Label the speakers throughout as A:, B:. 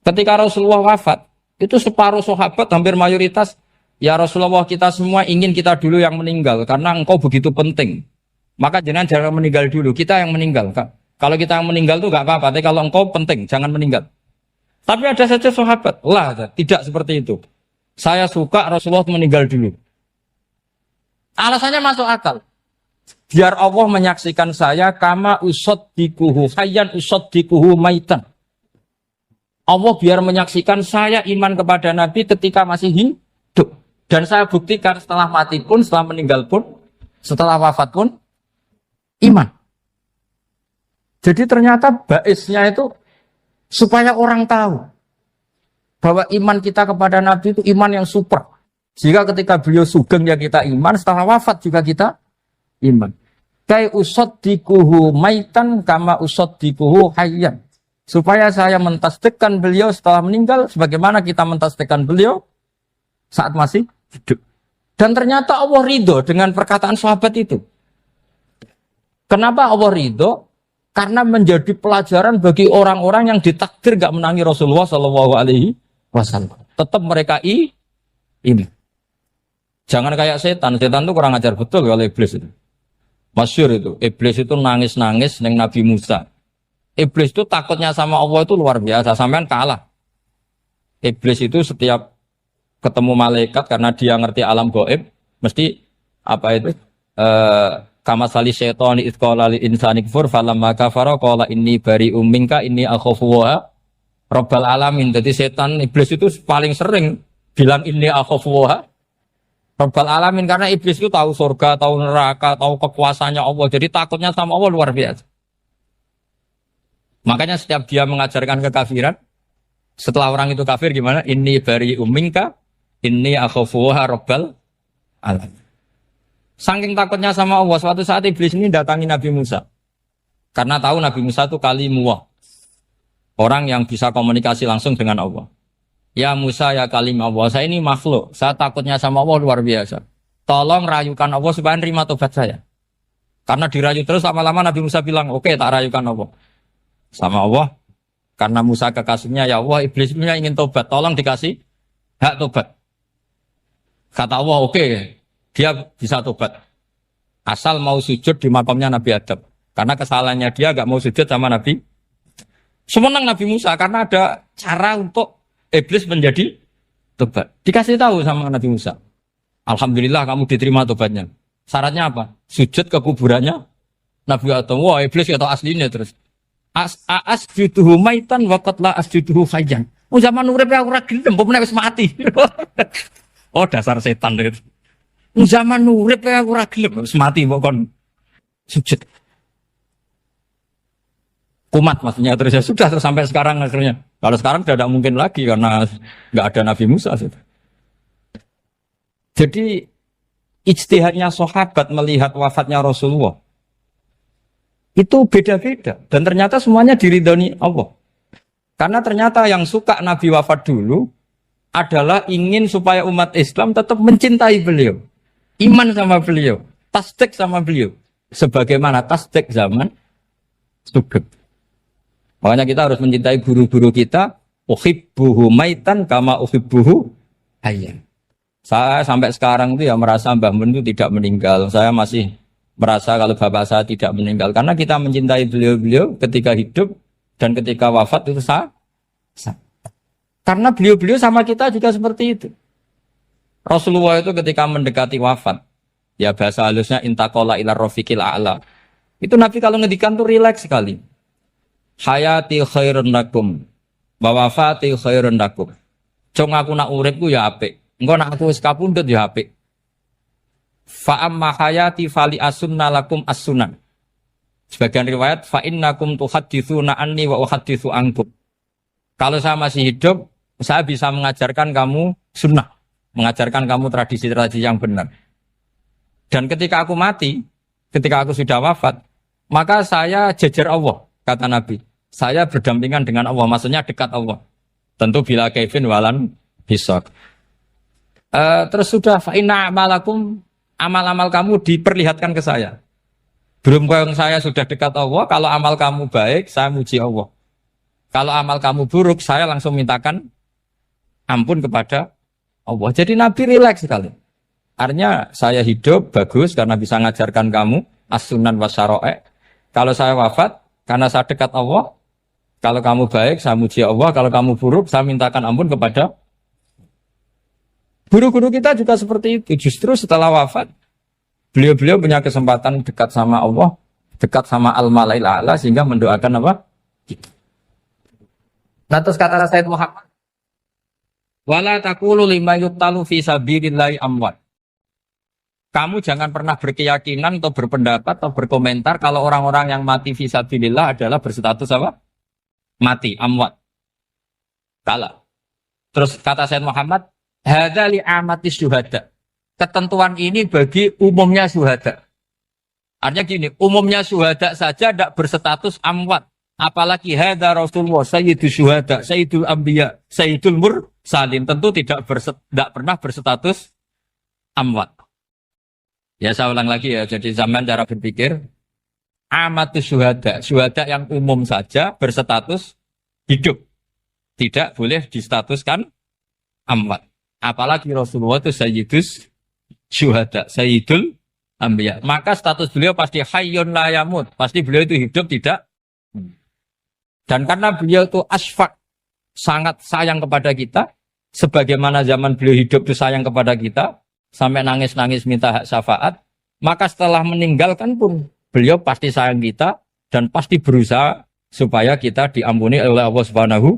A: Ketika Rasulullah wafat, itu separuh sahabat hampir mayoritas, ya Rasulullah kita semua ingin kita dulu yang meninggal karena engkau begitu penting. Maka jangan meninggal dulu, kita yang meninggal. Kalau kita yang meninggal itu gak apa-apa, tapi kalau engkau penting, jangan meninggal. Tapi ada saja sahabat, lah tidak seperti itu. Saya suka Rasulullah meninggal dulu. Alasannya masuk akal. Biar Allah menyaksikan saya kama usaddikuhu hayyan usaddikuhu maitan. Allah biar menyaksikan saya iman kepada Nabi ketika masih hidup. Dan saya buktikan setelah mati pun, setelah meninggal pun, setelah wafat pun, iman. Jadi ternyata baisnya itu supaya orang tahu bahwa iman kita kepada Nabi itu iman yang super. Jika ketika beliau sugeng ya kita iman, setelah wafat juga kita iman. Kai usaddikuhu maitan kama usaddikuhu hayyan. Supaya saya mentasdikkan beliau setelah meninggal sebagaimana kita mentasdikkan beliau saat masih hidup. Dan ternyata Allah ridho dengan perkataan sahabat itu. Kenapa Allah ridho? Karena menjadi pelajaran bagi orang-orang yang ditakdir gak menangi Rasulullah SAW. Tetap mereka ini. Jangan kayak setan. Setan itu kurang ajar betul kalau iblis itu. Masyhur itu. Iblis itu nangis-nangis neng Nabi Musa. Iblis itu takutnya sama Allah itu luar biasa, sampean kalah. Iblis itu setiap ketemu malaikat karena dia ngerti alam gaib, mesti apa itu? Kama sali syaitani id qala lil insani kfur falamma kafara qala inni bari'um minka inni akhafu wa rabbal alamin. Jadi setan iblis itu paling sering bilang inni akhafu wa rabbal alamin karena iblis itu tahu surga, tahu neraka, tahu kekuasaannya Allah. Jadi takutnya sama Allah luar biasa. Makanya setiap dia mengajarkan kekafiran, setelah orang itu kafir gimana? Inni bari'um minka, inni akhafu rabbal alamin. Saking takutnya sama Allah, suatu saat iblis ini datangi Nabi Musa. Karena tahu Nabi Musa itu kalimullah. Orang yang bisa komunikasi langsung dengan Allah. Ya Musa ya kalim Allah, saya ini makhluk. Saya takutnya sama Allah luar biasa. Tolong rayukan Allah supaya nerima tobat saya. Karena dirayu terus lama-lama Nabi Musa bilang, oke, tak rayukan Allah. Sama Allah, karena Musa kekasihnya, ya Allah, iblis punya ingin tobat, tolong dikasih hak tobat. Kata Allah, oke, dia bisa tobat. Asal mau sujud di makamnya Nabi Adam. Karena kesalahannya dia gak mau sujud sama Nabi. Semenang Nabi Musa, karena ada cara untuk iblis menjadi tobat. Dikasih tahu sama Nabi Musa. Alhamdulillah kamu diterima tobatnya. Syaratnya apa? Sujud ke kuburannya Nabi Adam. Wah, iblis atau aslinya terus. Asjuduhu maitan wa qatla asjuduhu hayyan. Oh zaman urip aku ora gelem, mbok nek wis mati. Oh dasar setan itu. Zaman urip aku ora gelem, wis mati mbok kon sujud. Kumat maksudnya terus ya sudah terus sampai sekarang akhirnya. Kalau sekarang sudah tidak mungkin lagi karena enggak ada Nabi Musa. Jadi ijtihadnya sahabat melihat wafatnya Rasulullah itu beda-beda dan ternyata semuanya diridhoni Allah. Karena ternyata yang suka Nabi wafat dulu adalah ingin supaya umat Islam tetap mencintai beliau, iman sama beliau, tasdik sama beliau, sebagaimana tasdik zaman sugeng. Makanya kita harus mencintai guru-guru kita. Uhibbuhu maitan kama uhibbuhu hayyan. Saya sampai sekarang itu ya merasa Mbah Mun itu tidak meninggal. Saya masih merasa kalau bapak saya tidak meninggal karena kita mencintai beliau-beliau ketika hidup dan ketika wafat itu sama. Karena beliau-beliau sama kita juga seperti itu. Rasulullah itu ketika mendekati wafat, ya bahasa halusnya intaqala ila rafiqil a'la. Itu Nabi kalau ngedikan tuh rileks sekali. Hayati khairun lakum wa wafati khairun lakum. Cung aku nak uripku ya apik. Engko nak aku wis kapundhut ya apik. Fa amma hayati fali asunna lakum as-sunan. Sebagian riwayat fa innakum tuhadditsuna anni wa uhadditsu ankum. Kalau saya masih hidup, saya bisa mengajarkan kamu sunnah, mengajarkan kamu tradisi-tradisi yang benar. Dan ketika aku mati, ketika aku sudah wafat, maka saya jejer Allah, kata Nabi. Saya berdampingan dengan Allah, maksudnya dekat Allah. Tentu bila kaifin walan bisaq. Terus sudah fa inna amalakum, amal-amal kamu diperlihatkan ke saya. Belum kalau saya sudah dekat Allah, kalau amal kamu baik, saya muji Allah. Kalau amal kamu buruk, saya langsung mintakan ampun kepada Allah. Jadi Nabi rileks sekali. Artinya saya hidup bagus karena bisa ngajarkan kamu as-sunan wa syara'i'. Kalau saya wafat karena saya dekat Allah. Kalau kamu baik, saya muji Allah. Kalau kamu buruk, saya mintakan ampun kepada. Guru-guru kita juga seperti itu. Justru setelah wafat, beliau-beliau punya kesempatan dekat sama Allah, dekat sama Al-Mala'il A'la, sehingga mendoakan apa? Nah, terus kata Sayyid Muhammad, wala taqulu lima yuqtalu fi sabilillahi amwat. Kamu jangan pernah berkeyakinan atau berpendapat atau berkomentar kalau orang-orang yang mati fi sabilillah adalah berstatus apa? Mati, amwat. Kalah. Terus kata Sayyid Muhammad, hadza li amati syuhada. Ketentuan ini bagi umumnya syuhada. Artinya gini, umumnya syuhada saja tidak berstatus amwat. Apalagi hadza Rasulullah, sayyidul syuhada, sayyidul anbiya, sayyidul mursalin. Tentu tidak pernah berstatus amwat. Ya saya ulang lagi ya, jadi zaman cara berpikir, amatus syuhada, syuhada yang umum saja berstatus hidup. Tidak boleh distatuskan amwat. Apalagi Rasulullah itu sayyidus syuhada, sayyidul anbiya. Maka status beliau pasti hayyun la yamut. Pasti beliau itu hidup tidak. Dan karena beliau itu asfaq, sangat sayang kepada kita, sebagaimana zaman beliau hidup itu sayang kepada kita, sampai nangis-nangis minta hak syafaat, maka setelah meninggalkan pun beliau pasti sayang kita dan pasti berusaha supaya kita diampuni oleh Allah Subhanahu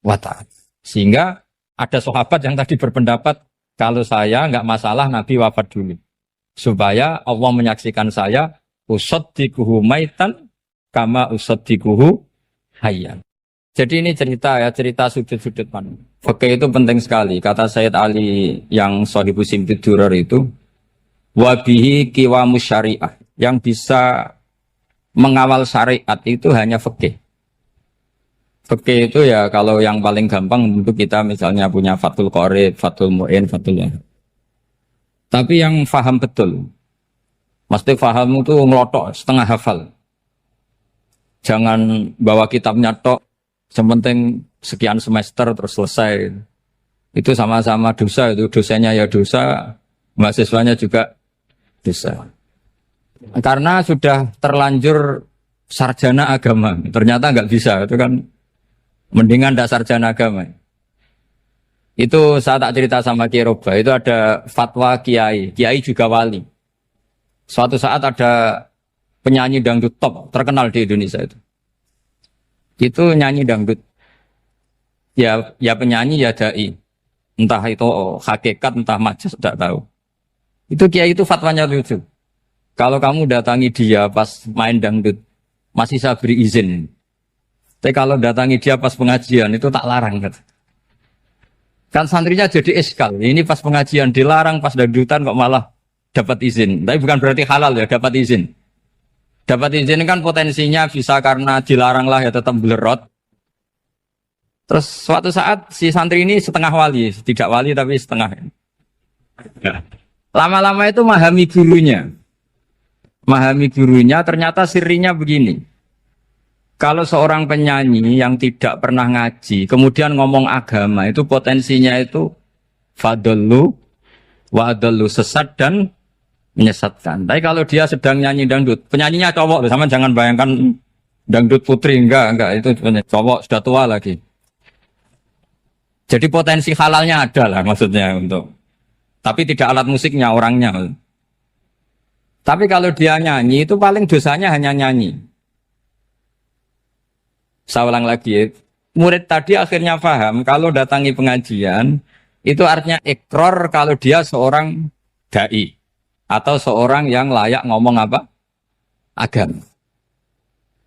A: wa ta'ala. Sehingga ada sahabat yang tadi berpendapat kalau saya nggak masalah Nabi wafat dulu. Supaya Allah menyaksikan saya usaddiquhu maitan kama usaddiquhu hayyan. Jadi ini cerita sudut-sudut mana. Fikih itu penting sekali. Kata Sayyid Ali yang Shahibu Simtid Durar itu, wabihi qiwamus syariah. Yang bisa mengawal syariat itu hanya fikih. Fikih itu ya kalau yang paling gampang untuk kita misalnya punya Fathul Qorib, Fathul Mu'in, Fathul Wahab. Tapi yang faham betul, mesti faham itu ngelotok setengah hafal. Jangan bawa kitabnya tok. Sementing sekian semester terus selesai. Itu sama-sama dosa, itu dosanya ya dosa, mahasiswanya juga dosa. Karena sudah terlanjur sarjana agama, ternyata nggak bisa, itu kan mendingan ndak sarjana agama. Itu saya tak cerita sama Kiai Roba, itu ada fatwa Kiai juga wali. Suatu saat ada penyanyi dangdut top terkenal di Indonesia itu nyanyi dangdut. Ya penyanyi ya dai. Entah itu hakikat, entah majas, tidak tahu. Itu kiai itu fatwanya lucu. Kalau kamu datangi dia pas main dangdut, masih saya beri izin. Tapi kalau datangi dia pas pengajian, itu tak larang. Kan santrinya jadi eskal. Ini pas pengajian dilarang, pas dangdutan kok malah dapat izin. Tapi bukan berarti halal ya, dapat izin. Dapat izin kan potensinya bisa karena dilarang lah ya tetap belerot. Terus suatu saat si santri ini setengah wali, tidak wali tapi setengah. Lama-lama itu memahami gurunya. Memahami gurunya ternyata sirinya begini. Kalau seorang penyanyi yang tidak pernah ngaji, kemudian ngomong agama, itu potensinya itu fadallu wa adallu, sesat dan menyesatkan. Tapi kalau dia sedang nyanyi dangdut, penyanyinya cowok, sama jangan bayangkan dangdut putri, enggak, itu cowok sudah tua lagi. Jadi potensi halalnya ada lah maksudnya untuk. Tapi tidak alat musiknya, orangnya. Tapi kalau dia nyanyi itu paling dosanya hanya nyanyi. Saya ulang lagi, murid tadi akhirnya paham kalau datangi pengajian itu artinya ikrar kalau dia seorang dai. Atau seorang yang layak ngomong apa? Agama.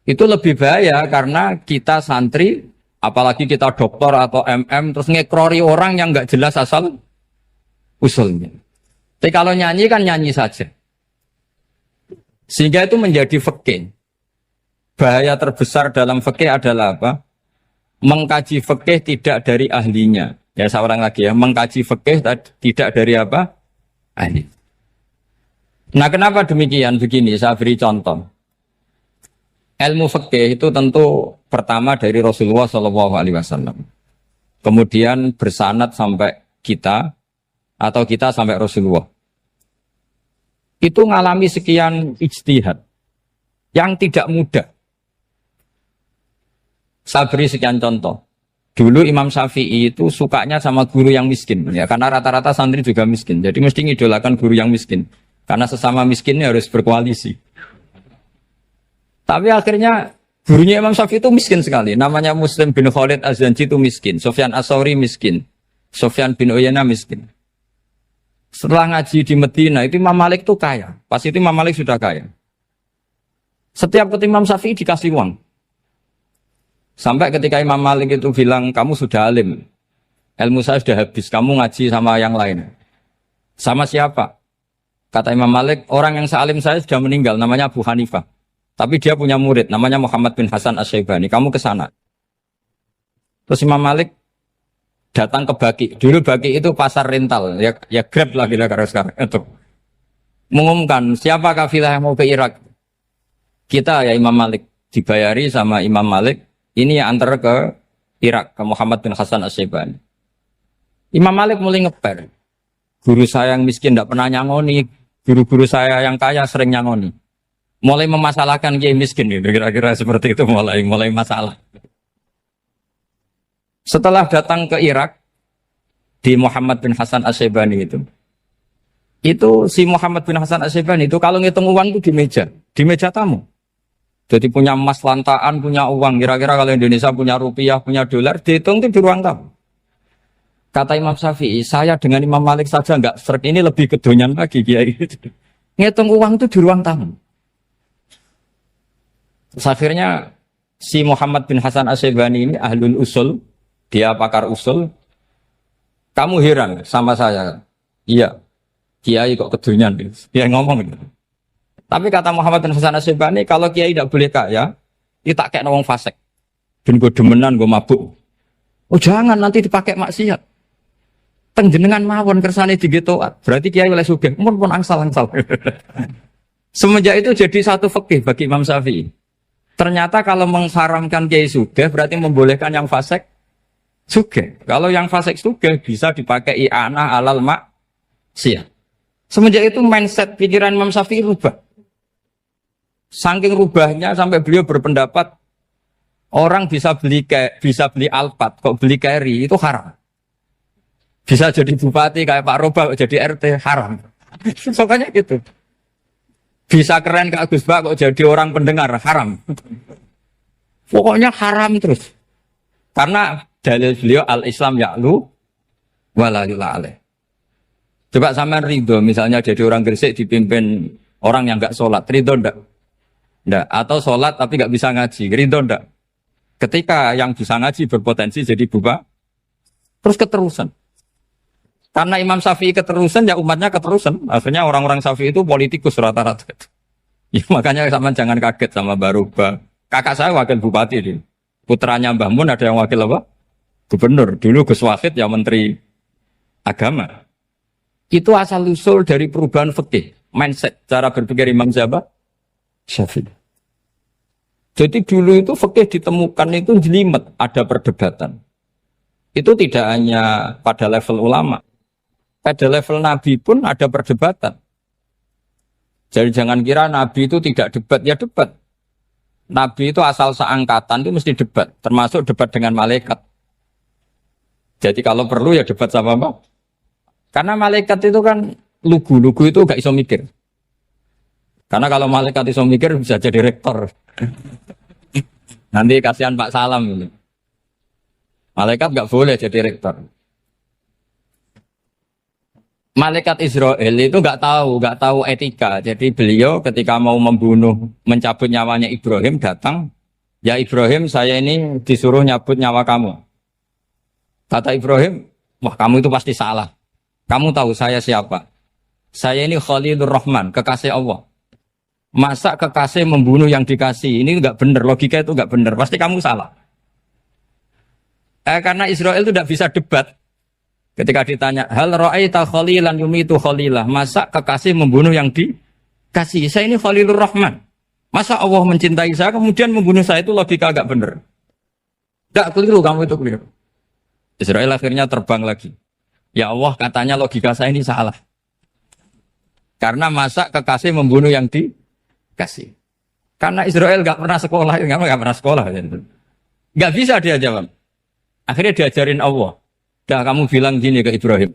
A: Itu lebih bahaya karena kita santri, apalagi kita doktor atau MM, terus ngekrori orang yang nggak jelas asal usulnya. Tapi kalau nyanyi kan nyanyi saja. Sehingga itu menjadi fikih. Bahaya terbesar dalam fikih adalah apa? Mengkaji fikih tidak dari ahlinya. Ya saya ulang lagi ya, mengkaji fikih tidak dari apa? Ahli. Nah kenapa demikian? Begini, saya beri contoh. Ilmu fikih itu tentu pertama dari Rasulullah Shallallahu Alaihi Wasallam. Kemudian bersanad sampai kita atau kita sampai Rasulullah. Itu ngalami sekian ijtihad yang tidak mudah. Saya beri sekian contoh. Dulu Imam Syafi'i itu sukanya sama guru yang miskin, ya karena rata-rata santri juga miskin. Jadi mesti ngidolakan guru yang miskin. Karena sesama miskinnya harus berkoalisi. Tapi akhirnya gurunya Imam Syafi'i itu miskin sekali. Namanya Muslim bin Khalid Az-Zanji itu miskin. Sufyan As-Sauri miskin. Sufyan bin Uyainah miskin. Setelah ngaji di Medina itu Imam Malik itu kaya. Pas itu Imam Malik sudah kaya. Setiap ketemu Imam Syafi'i dikasih uang. Sampai ketika Imam Malik itu bilang, kamu sudah alim. Ilmu saya sudah habis. Kamu ngaji sama yang lain. Sama siapa? Kata Imam Malik, orang yang sealim saya sudah meninggal. Namanya Abu Hanifah. Tapi dia punya murid. Namanya Muhammad bin Hasan Asy-Syaibani. Kamu ke sana. Terus Imam Malik datang ke Baki. Dulu Baki itu pasar rental. Ya Grab lah kira-kira sekarang. Itu. Mengumumkan, siapa kafilah yang mau ke Irak? Kita ya Imam Malik. Dibayari sama Imam Malik. Ini yang antar ke Irak, ke Muhammad bin Hasan Asy-Syaibani. Imam Malik mulai ngeper. Guru saya yang miskin tidak pernah nyangoni. Guru-guru saya yang kaya sering nyangoni. Mulai memasalahkan kiai miskin. Kira-kira seperti itu mulai masalah. Setelah datang ke Irak, di Muhammad bin Hasan Asy-Syaibani itu si Muhammad bin Hasan Asy-Syaibani itu kalau ngitung uang itu di meja tamu. Jadi punya emas lantaan, punya uang. Kira-kira kalau Indonesia punya rupiah, punya dolar, dihitung itu di ruang tamu. Kata Imam Syafi'i, saya dengan Imam Malik saja enggak serik, ini lebih kedonyan lagi kiai. Ngitung uang itu di ruang tamu. Terus akhirnya si Muhammad bin Hasan Asy-Syaibani ini ahlul usul, dia pakar usul. Kamu heran sama saya? Iya, kiai kok kedonyan. Dia ngomong gitu. Tapi kata Muhammad bin Hasan Asy-Syaibani, kalau kiai tidak boleh kaya, dia tak kayak wong fasik. Ben gue demenan, gue mabuk. Oh jangan, nanti dipakai maksiat. Tengjenengan mawon kersane digetoat. Berarti kiai oleh sugih, pun angsal-angsal. Semenjak itu jadi satu fikih bagi Imam Syafi'i. Ternyata kalau mengharamkan kiai sugih, berarti membolehkan yang fasik sugih. Kalau yang fasik sugih bisa dipakai i'anah alal maksiat. Semenjak itu mindset pikiran Imam Syafi'i rubah. Saking rubahnya sampai beliau berpendapat orang bisa beli Alphard, kok beli carry itu haram. Bisa jadi bupati kayak Pak Roba, jadi RT haram. Pokoknya gitu. Bisa keren kayak Gus Bak kok jadi orang pendengar haram. Pokoknya haram terus. Karena dalil beliau al-Islam ya'lu wala yula alaih. Coba sampean ridho misalnya jadi orang Gresik dipimpin orang yang enggak sholat, ridho ndak? Ndak. Atau sholat tapi enggak bisa ngaji, ridho ndak? Ketika yang bisa ngaji berpotensi jadi buba, terus keterusan. Karena Imam Syafi'i keterusan, ya umatnya keterusan. Akhirnya orang-orang Syafi'i itu politikus rata-rata. Ya, makanya sama jangan kaget sama Baruba. Kakak saya wakil bupati ini. Putranya Mbah Mun ada yang wakil apa? Gubernur. Dulu Gus Wahid ya menteri agama. Itu asal usul dari perubahan fikih, mindset, cara berpikir Imam Syafi'i. Jadi dulu itu fikih ditemukan itu jelimet, ada perdebatan. Itu tidak hanya pada level ulama. Pada level Nabi pun ada perdebatan. Jadi jangan kira Nabi itu tidak debat, ya debat. Nabi itu asal seangkatan itu mesti debat, termasuk debat dengan malaikat. Jadi kalau perlu ya debat sama apa? Karena malaikat itu kan lugu itu gak iso mikir. Karena kalau malaikat iso mikir bisa jadi rektor. Nanti kasihan Pak Salam ini. Malaikat gak boleh jadi rektor. Malaikat Israel itu nggak tahu etika. Jadi beliau ketika mau mencabut nyawanya Ibrahim datang, ya Ibrahim saya ini disuruh nyabut nyawa kamu. Kata Ibrahim, wah kamu itu pasti salah. Kamu tahu saya siapa? Saya ini Khalilur Rahman, kekasih Allah. Masa kekasih membunuh yang dikasih? Ini nggak benar, logika itu nggak benar. Pasti kamu salah. Karena Israel itu tidak bisa debat. Ketika ditanya, hal ra'aita khalilan yumitu khalilah, masa kekasih membunuh yang dikasih? Saya ini Khalilur Rahman. Masa Allah mencintai saya kemudian membunuh saya, itu logika agak benar. Tidak keliru, kamu itu keliru. Israel akhirnya terbang lagi. Ya Allah, katanya logika saya ini salah. Karena masa kekasih membunuh yang dikasih. Karena Israel nggak pernah sekolah, nggak pernah sekolah. Nggak bisa dia jawab. Akhirnya diajarin Allah. Dah kamu bilang gini ke Ibrahim.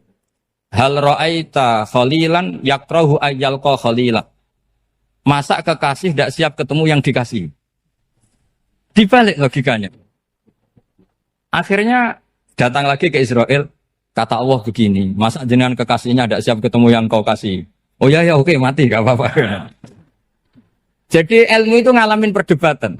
A: Hal ra'aita khalilan yakrahu ayyalqa khalila. Masa kekasih tidak siap ketemu yang dikasih. Dibalik logikanya. Akhirnya datang lagi ke Israel. Kata Allah begini, masa jenengan kekasihnya tidak siap ketemu yang kau kasih. Oh ya oke mati gak apa-apa. Jadi ilmu itu ngalamin perdebatan.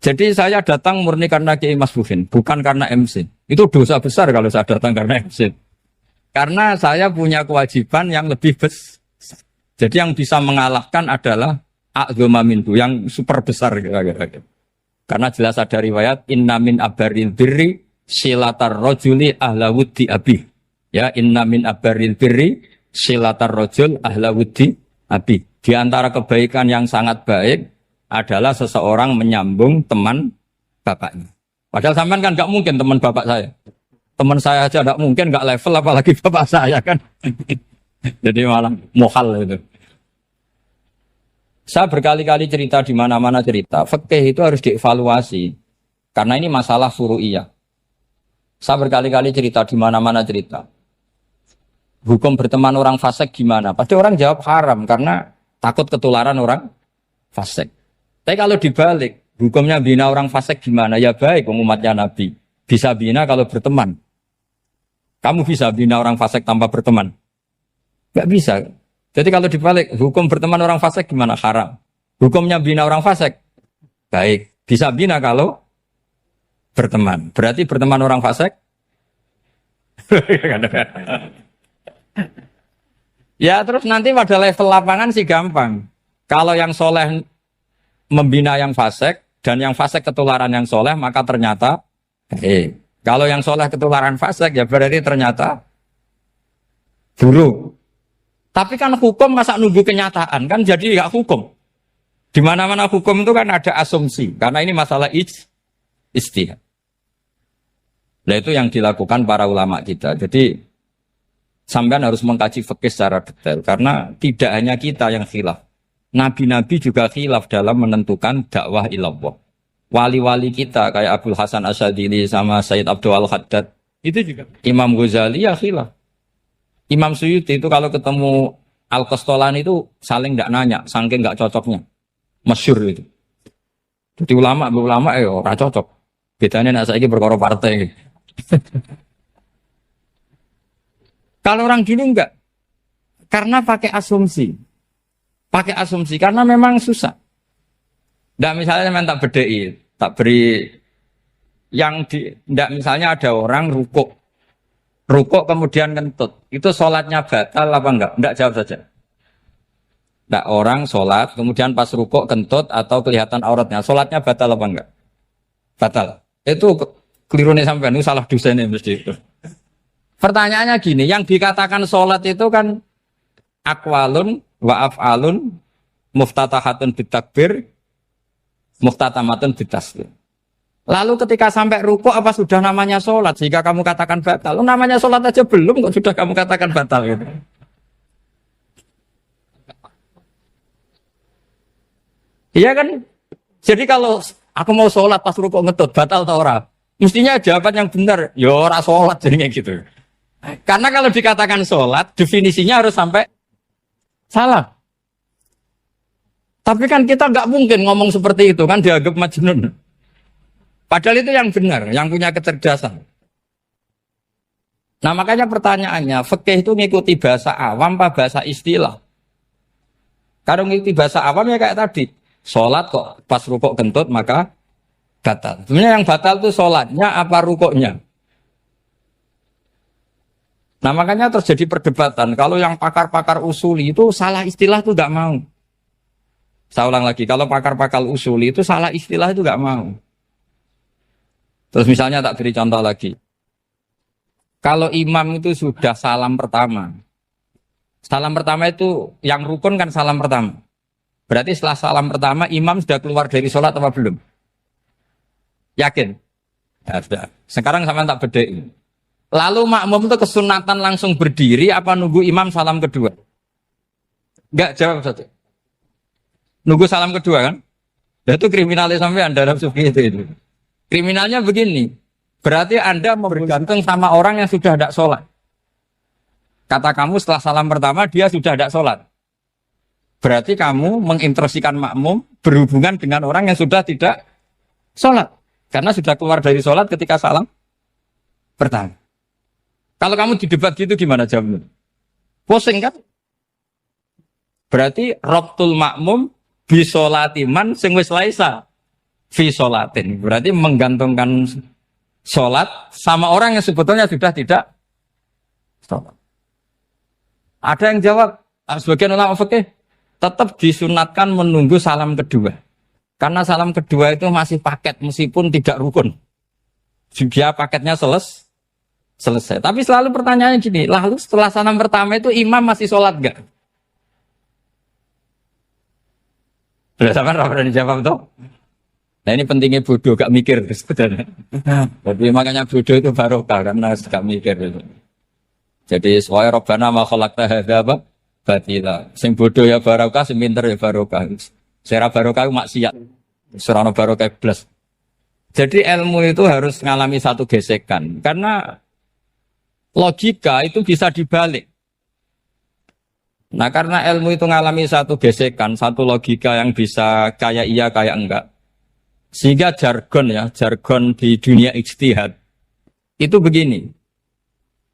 A: Jadi saya datang murni karena Kiai Mas Buhin, bukan karena MC. Itu dosa besar kalau saya datang karena MC. Karena saya punya kewajiban yang lebih besar. Jadi yang bisa mengalahkan adalah a'dzama minhu, yang super besar kira-kira. Karena jelas ada riwayat inna min abaril birri silatar rojuli ahla wuddi abi. Ya, inna min abaril birri silatar rojul ahla wuddi abi. Di antara kebaikan yang sangat baik adalah seseorang menyambung teman bapaknya. Padahal sampean kan nggak mungkin teman bapak saya. Teman saya aja nggak mungkin, nggak level apalagi bapak saya kan. Jadi malah mohal itu. Saya berkali-kali cerita di mana-mana cerita, fikih itu harus dievaluasi. Karena ini masalah furu'iyah. Saya berkali-kali cerita di mana-mana cerita. Hukum berteman orang fasik gimana? Pasti orang jawab haram karena takut ketularan orang fasik. Tapi kalau dibalik, hukumnya bina orang fasik gimana? Ya baik, umatnya Nabi. Bisa bina kalau berteman. Kamu bisa bina orang fasik tanpa berteman? Gak bisa. Jadi kalau dibalik, hukum berteman orang fasik gimana? Haram. Hukumnya bina orang fasik? Baik. Bisa bina kalau berteman. Berarti berteman orang fasik? Ya terus nanti pada level lapangan sih gampang. Kalau yang soleh membina yang fasik, dan yang fasik ketularan yang soleh, maka ternyata kalau yang soleh ketularan fasik, ya berarti ternyata buruk. Tapi kan hukum masa nunggu kenyataan, kan jadi nggak hukum. Di mana-mana hukum itu kan ada asumsi, karena ini masalah ijtihad. Nah itu yang dilakukan para ulama kita. Jadi sampean harus mengkaji fikih secara detail, karena tidak hanya kita yang khilaf. Nabi-nabi juga khilaf dalam menentukan dakwah ilallah. Wali-wali kita kayak Abdul Hasan Asyadili sama Sayyid Abdul Al-Haddad, itu juga. Imam Ghazali ya khilaf. Imam Suyuti itu kalau ketemu Al-Qastolani itu saling tidak nanya, saking nggak cocoknya. Masyhur itu. Jadi ulama ya ora cocok. Bedanya nak saiki perkara partai. Kalau orang gini enggak. Karena pakai asumsi. Pakai asumsi karena memang susah. Ndak misalnya memang tak bedai, tak beri yang di ndak misalnya ada orang rukuk kemudian kentut. Itu sholatnya batal apa enggak? Enggak, jawab saja. Enggak, orang sholat kemudian pas rukuk kentut atau kelihatan auratnya. Sholatnya batal apa enggak? Batal. Itu keliru nih sampean, itu salah dosen mesti itu. Pertanyaannya gini, yang dikatakan sholat itu kan aqwalun wa af'alun muftatahatun bitakbir muftatamatun bitaslim. Lalu ketika sampai rukuk apa sudah namanya sholat sehingga kamu katakan batal? Namanya sholat aja belum kok sudah kamu katakan batal gitu. Iya kan? Jadi kalau aku mau sholat pas rukuk ngetut batal atau ora? Mestinya jawaban yang benar, ya ora sholat jadinya gitu. Karena kalau dikatakan sholat definisinya harus sampai salah. Tapi kan kita nggak mungkin ngomong seperti itu kan dianggap majnun. Padahal itu yang benar, yang punya kecerdasan. Nah makanya pertanyaannya, fikih itu ngikuti bahasa awam apa bahasa istilah? Kalau ngikuti bahasa awam ya kayak tadi, sholat kok pas rukuk kentut maka batal. Sebenarnya yang batal itu sholatnya apa rukuknya? Nah makanya terjadi perdebatan, kalau yang pakar-pakar usuli itu salah istilah itu nggak mau. Saya ulang lagi, kalau pakar-pakar usuli itu salah istilah itu nggak mau. Terus misalnya tak beri contoh lagi. Kalau imam itu sudah salam pertama. Salam pertama itu yang rukun kan salam pertama. Berarti setelah salam pertama imam sudah keluar dari sholat apa belum? Yakin? Ya, sudah. Sekarang sama tak bedain. Lalu makmum itu kesunatan langsung berdiri apa nunggu imam salam kedua? Enggak, jawab satu. Nunggu salam kedua kan? Dan itu kriminalnya sampai Anda dalam sufi itu. Kriminalnya begini. Berarti Anda bergantung sama orang yang sudah tidak sholat. Kata kamu setelah salam pertama dia sudah tidak sholat. Berarti kamu menginterosikan makmum berhubungan dengan orang yang sudah tidak sholat. Karena sudah keluar dari sholat ketika salam pertama. Kalau kamu di debat gitu gimana jawabnya? Pusing kan? Berarti Rabtul makmum bisolatiman sing wis laisa fi sholatin. Berarti menggantungkan sholat sama orang yang sebetulnya sudah tidak sholat. Ada yang jawab, sebagian ulama fikih tetap disunatkan menunggu salam kedua. Karena salam kedua itu masih paket meskipun tidak rukun. Dia paketnya selesai. Tapi selalu pertanyaannya gini, lalu setelah salam pertama itu imam masih sholat gak? Sudah sama berani jawab tuh? Nah ini pentingnya bodoh, gak mikir sebenarnya. Jadi makanya bodoh itu barokah karena gak mikir. Jadi soalnya Rabbana ma khalaqta hadza batila. Sing bodoh ya barokah, sing pinter ya barokah. Sera barokah maksiat. Serana barokah plus. Jadi ilmu itu harus mengalami satu gesekan karena logika itu bisa dibalik. Nah karena ilmu itu mengalami satu gesekan, satu logika yang bisa kayak iya kayak enggak. Sehingga jargon di dunia ijtihad itu begini.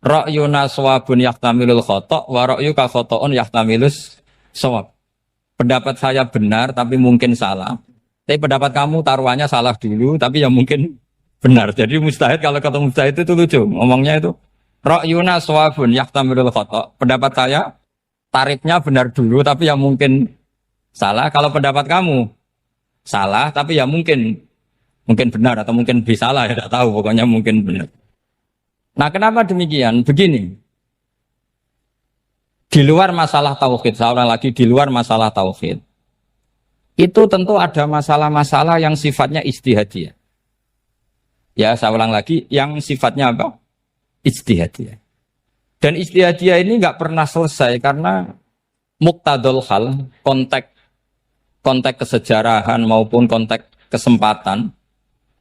A: Ra'yuna shawabun yahtamilul khata' wa ra'yuka khata'un yahtamilus shawab. Pendapat saya benar tapi mungkin salah. Tapi pendapat kamu taruhannya salah dulu tapi ya mungkin benar. Jadi mustahid kalau kata mustahid itu lucu. Ngomongnya itu ra'yuna shawabun yahtamilul khata'. Pendapat saya tarifnya benar dulu tapi ya mungkin salah. Kalau pendapat kamu salah tapi ya mungkin benar atau mungkin bisa salah ya tidak tahu pokoknya mungkin benar. Nah kenapa demikian? Begini, di luar masalah tauhid, saya ulang lagi di luar masalah tauhid, itu tentu ada masalah-masalah yang sifatnya ijtihadiyah. Ya saya ulang lagi, yang sifatnya apa? Ijtihadiyah. Dan ijtihadiyah ini nggak pernah selesai karena muqtadul hal, konteks kesejarahan maupun konteks kesempatan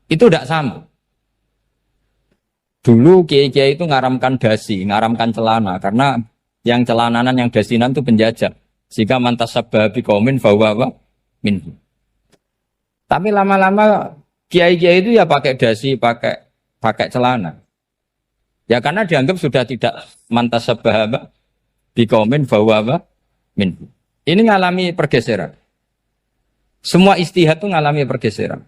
A: itu tidak sama. Dulu kiai-kiai itu ngaramkan dasi, ngaramkan celana karena yang celananan yang dasinan itu penjajah. Sehingga mantas sabah biqaumin bahwa minhu. Tapi lama-lama kiai-kiai itu ya pakai dasi, pakai celana. Ya karena dianggap sudah tidak mantas sabah biqaumin bahwa minhu. Ini ngalami pergeseran. Semua istihad itu ngalami pergeseran.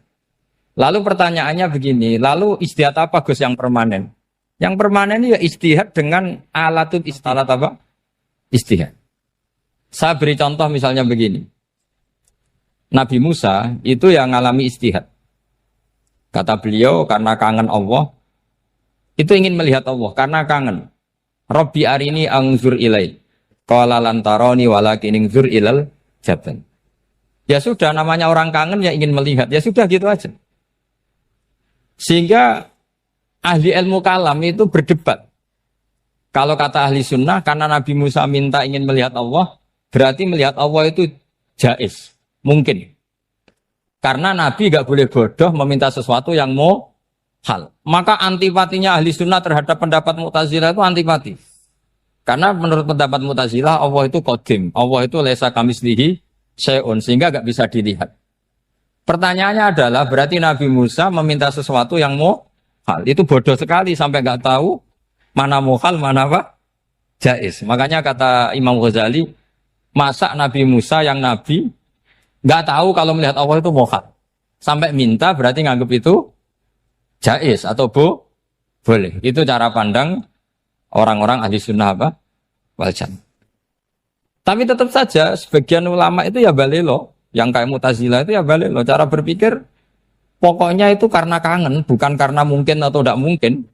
A: Lalu pertanyaannya begini, lalu istihad apa Gus yang permanen? Yang permanen ya istihad dengan alat apa? Istihad. Saya beri contoh misalnya begini. Nabi Musa itu yang ngalami istihad. Kata beliau karena kangen Allah, itu ingin melihat Allah karena kangen. Rabbi arini anzur ilai. Qala lan tarani walakin anzur ilal jabal. Ya sudah namanya orang kangen ya ingin melihat. Ya sudah gitu aja. Sehingga ahli ilmu kalam itu berdebat. Kalau kata ahli sunnah, karena Nabi Musa minta ingin melihat Allah, berarti melihat Allah itu jaiz, mungkin. Karena Nabi gak boleh bodoh meminta sesuatu yang mau hal. Maka antipatinya ahli sunnah terhadap pendapat Mu'tazilah itu antipati. Karena menurut pendapat Mu'tazilah, Allah itu qadim, Allah itu laisa kamislihi syai'un, sehingga gak bisa dilihat. Pertanyaannya adalah berarti Nabi Musa meminta sesuatu yang mau hal. Itu bodoh sekali sampai nggak tahu mana mau hal, mana apa jaiz. Makanya kata Imam Ghazali, masa Nabi Musa yang Nabi nggak tahu kalau melihat Allah itu mau hal. Sampai minta berarti nganggap itu jaiz atau boleh. Itu cara pandang orang-orang ahli sunnah apa? Wal jannah. Tapi tetap saja sebagian ulama itu ya balelo. Yang kayak Mu'tazilah itu ya balik loh. Cara berpikir pokoknya itu karena kangen, bukan karena mungkin atau tidak mungkin.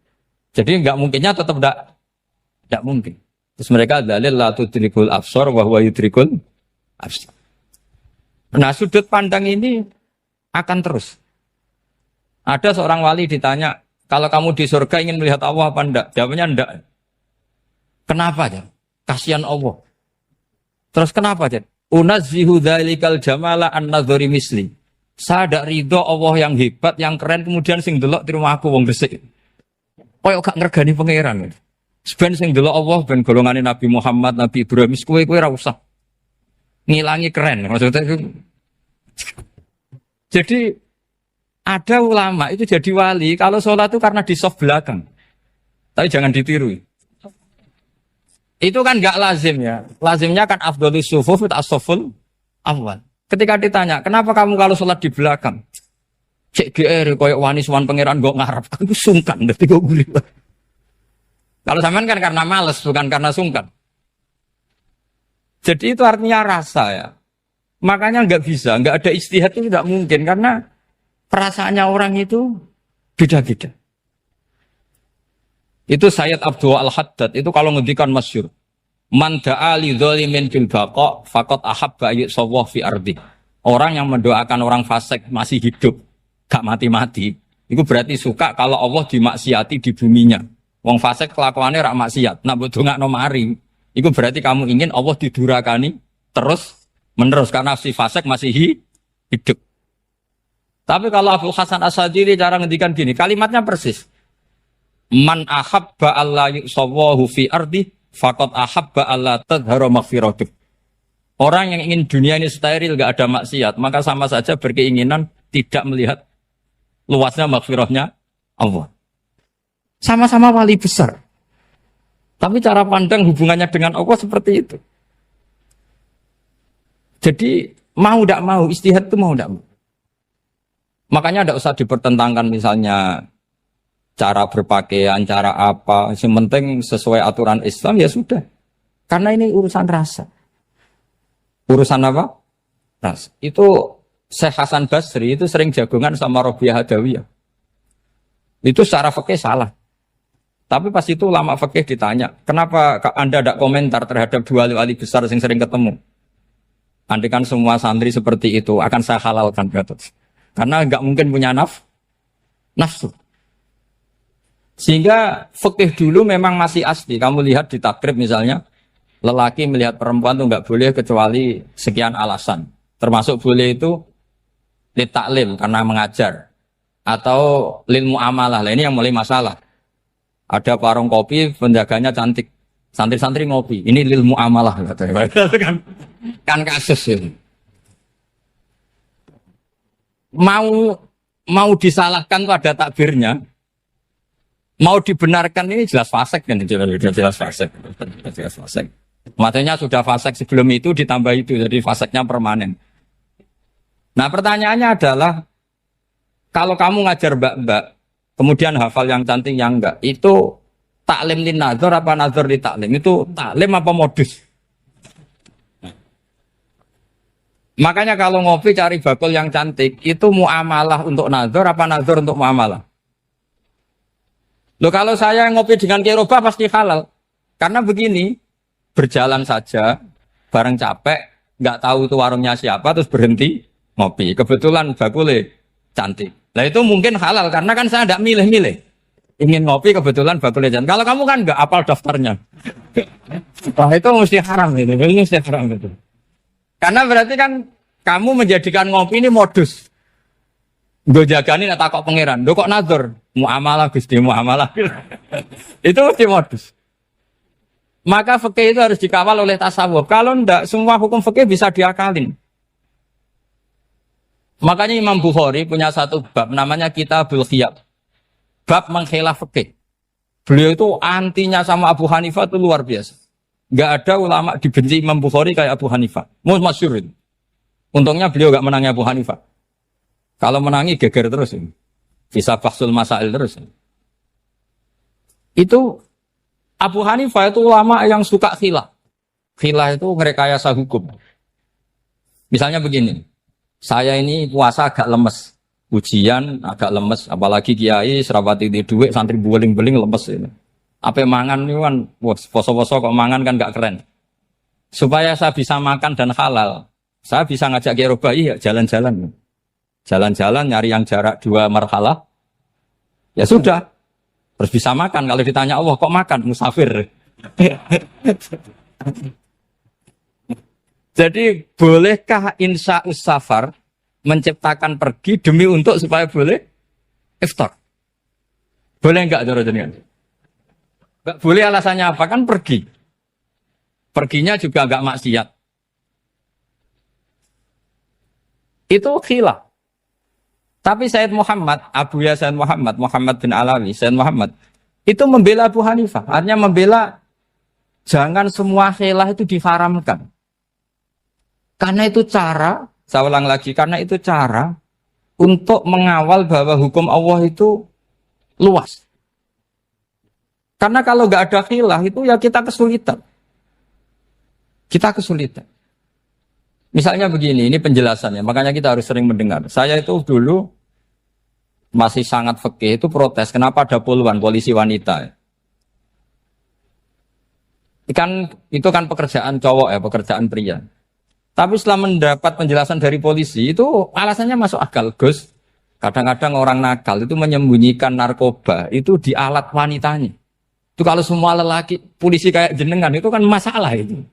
A: Jadi nggak mungkinnya tetap tidak mungkin. Terus mereka dalil la tudrikul absar wa huwa yudrikul absar. Nah sudut pandang ini akan terus. Ada seorang wali ditanya, kalau kamu di surga ingin melihat Allah apa enggak? Jawabnya enggak. Kenapa aja? Kasihan Allah. Terus kenapa aja? Unazzihu dzalikal jamala an-nadhari misli. Saya tidak ridho Allah yang hebat, yang keren, kemudian sing delok di rumah aku wong resik. Koyok gak ngergani pangeran. Sebenarnya sing delok Allah ben golongane Nabi Muhammad, Nabi Ibrahim, kowe ra usah ngilangi keren. Maksudnya itu. Jadi ada ulama itu jadi wali kalau sholat itu karena di soft belakang. Tapi jangan ditiru. Itu kan gak lazim ya. Lazimnya kan afdhalus sufuf as-saful awal. Ketika ditanya, kenapa kamu kalau sholat di belakang? Cek GR koyok wani suwan pangeran gak ngarep. Aku sungkan dadi kok gulit. Kalau sampean kan karena males, bukan karena sungkan. Jadi itu artinya rasa ya. Makanya nggak bisa, nggak ada ijtihad itu tidak mungkin karena perasaannya orang itu beda-beda. Itu Sayyid Abdul Al-Haddad itu kalau ngendikan masyhur. Man da'a li dzalimin bil baqa faqad ahabba yusawwah fi ardi. Orang yang mendoakan orang fasik masih hidup, gak mati-mati, itu berarti suka kalau Allah dimaksiati di buminya. Wong fasik kelakuannya rak maksiat, nak mbok dongakno mari. Itu berarti kamu ingin Allah didurakani terus menerus karena si fasik masih hidup. Tapi kalau Abu Hasan As-Sadili cara ngendikan gini, kalimatnya persis. Man ahabba alla yusawwahu fi ardi faqad ahabba alla tadhara maghfiratuh. Orang yang ingin dunia ini steril gak ada maksiat, maka sama saja berkeinginan tidak melihat luasnya maghfirahnya Allah. Sama-sama wali besar. Tapi cara pandang hubungannya dengan Allah seperti itu. Jadi mau tidak mau, istihad itu mau tidak mau. Makanya tidak usah dipertentangkan misalnya cara berpakaian, cara apa. Yang penting sesuai aturan Islam ya sudah. Karena ini urusan rasa. Urusan apa? Rasa. Itu Syekh Hasan Basri itu sering jagongan sama Robiah Hadawiyah. Itu secara fikih salah. Tapi pas itu ulama fikih ditanya, kenapa Anda tidak komentar terhadap dua wali besar yang sering ketemu? Andai kan semua santri seperti itu, akan saya halalkan. Karena nggak mungkin punya nafsu. Sehingga fikih dulu memang masih asli. Kamu lihat di takrib misalnya, lelaki melihat perempuan itu nggak boleh kecuali sekian alasan. Termasuk boleh itu litaklim karena mengajar. Atau lil muamalah. Ini yang mulai masalah. Ada warung kopi, penjaganya cantik. Santri-santri ngopi. Ini lil muamalah. Kan kasus ini. Mau disalahkan tuh ada takbirnya. Mau dibenarkan ini jelas fasik kan? Jelas fasik. Jelas fasik. Maksudnya sudah fasik sebelum itu ditambah itu. Jadi fasiknya permanen. Nah pertanyaannya adalah, kalau kamu ngajar mbak-mbak, kemudian hafal yang cantik yang enggak, itu taklim lin nazar apa nazar li taklim? Itu taklim apa modus? Makanya kalau ngopi cari bakul yang cantik, itu muamalah untuk nazar apa nazar untuk muamalah? Loh kalau saya ngopi dengan kirobah pasti halal. Karena begini, berjalan saja, bareng capek, nggak tahu itu warungnya siapa, terus berhenti ngopi. Kebetulan bakulnya cantik. Nah itu mungkin halal, karena kan saya tidak milih-milih. Ingin ngopi kebetulan bakulnya cantik. Kalau kamu kan nggak apal daftarnya. Wah itu mesti haram itu, mesti haram itu. Karena berarti kan kamu menjadikan ngopi ini modus. Gue jagani nak takok pangeran. Lo kok nazar? Muamalah Gusti, muamalah. Itu mesti modus. Maka fikih itu harus dikawal oleh tasawuf. Kalau ndak, semua hukum fikih bisa diakalin. Makanya Imam Bukhari punya satu bab namanya Kitabul Khiyab. Bab mengkhilaf fikih. Beliau itu antinya sama Abu Hanifah itu luar biasa. Enggak ada ulama dibenci Imam Bukhari kayak Abu Hanifah. Masyhur itu. Untungnya beliau enggak menangi Abu Hanifah. Kalau menangi geger terus ini. Bisa bahsul masail terus. Itu Abu Hanifah itu ulama yang suka khilaf. Khilaf itu ngerekayasa hukum. Misalnya begini. Saya ini puasa agak lemes. Ujian agak lemes. Apalagi kiai serapati di duit santri beling-beling lemes ini. Apa mangan ini kan poso-poso kok mangan kan gak keren. Supaya saya bisa makan dan halal. Saya bisa ngajak kiai robai ya jalan-jalan. Jalan-jalan nyari yang jarak 2 marhalah Ya sudah, terus bisa makan. Kalau ditanya Allah kok makan musafir. Jadi bolehkah insya safar menciptakan pergi demi untuk supaya boleh iftar? Boleh enggak cara jenengan? Enggak boleh, alasannya apa? Kan pergi. Perginya juga enggak maksiat. Itu khilaf. Tapi Sayyid Muhammad, Abu Ya Sayyid Muhammad, Muhammad bin Alawi, Sayyid Muhammad, itu membela Abu Hanifah. Artinya membela jangan semua khilaf itu diharamkan. Karena itu cara, saya ulang lagi, karena itu cara untuk mengawal bahwa hukum Allah itu luas. Karena kalau nggak ada khilaf itu ya kita kesulitan. Kita kesulitan. Misalnya begini, ini penjelasannya, makanya kita harus sering mendengar. Saya itu dulu masih sangat fikih itu protes, kenapa ada puluhan polisi wanita? Itu kan pekerjaan cowok ya, pekerjaan pria. Tapi setelah mendapat penjelasan dari polisi, itu alasannya masuk akal, Gus. Kadang-kadang orang nakal itu menyembunyikan narkoba, itu di alat wanitanya. Itu kalau semua lelaki, polisi kayak jenengan, itu kan masalah itu.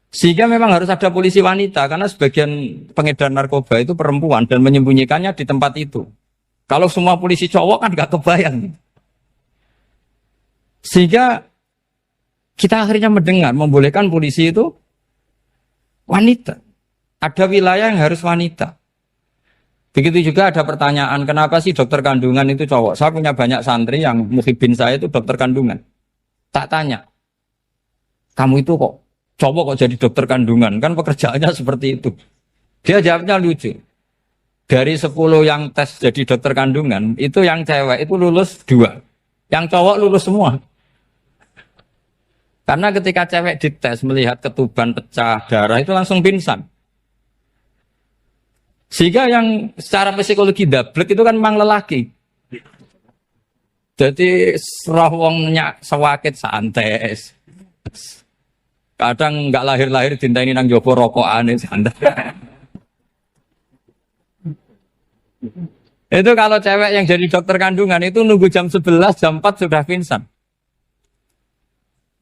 A: Sehingga memang harus ada polisi wanita, karena sebagian pengedar narkoba itu perempuan, dan menyembunyikannya di tempat itu. Kalau semua polisi cowok kan gak kebayang. Sehingga kita akhirnya mendengar, membolehkan polisi itu wanita. Ada wilayah yang harus wanita. Begitu juga ada pertanyaan, kenapa sih dokter kandungan itu cowok? Saya punya banyak santri yang muhibin saya itu dokter kandungan. Tak tanya, kamu itu kok cowok kok jadi dokter kandungan? Kan pekerjaannya seperti itu. Dia jawabnya lucu. Dari 10 yang tes jadi dokter kandungan, itu yang cewek itu lulus 2. Yang cowok lulus semua. Karena ketika cewek dites melihat ketuban pecah darah itu langsung pingsan. Sehingga yang secara psikologi dablek itu kan memang lelaki. Jadi rawongnya sewakit santes. Kadang nggak lahir-lahir dintaini nang jopo rokokan santai. Itu kalau cewek yang jadi dokter kandungan itu nunggu jam 11, jam 4 sudah pingsan.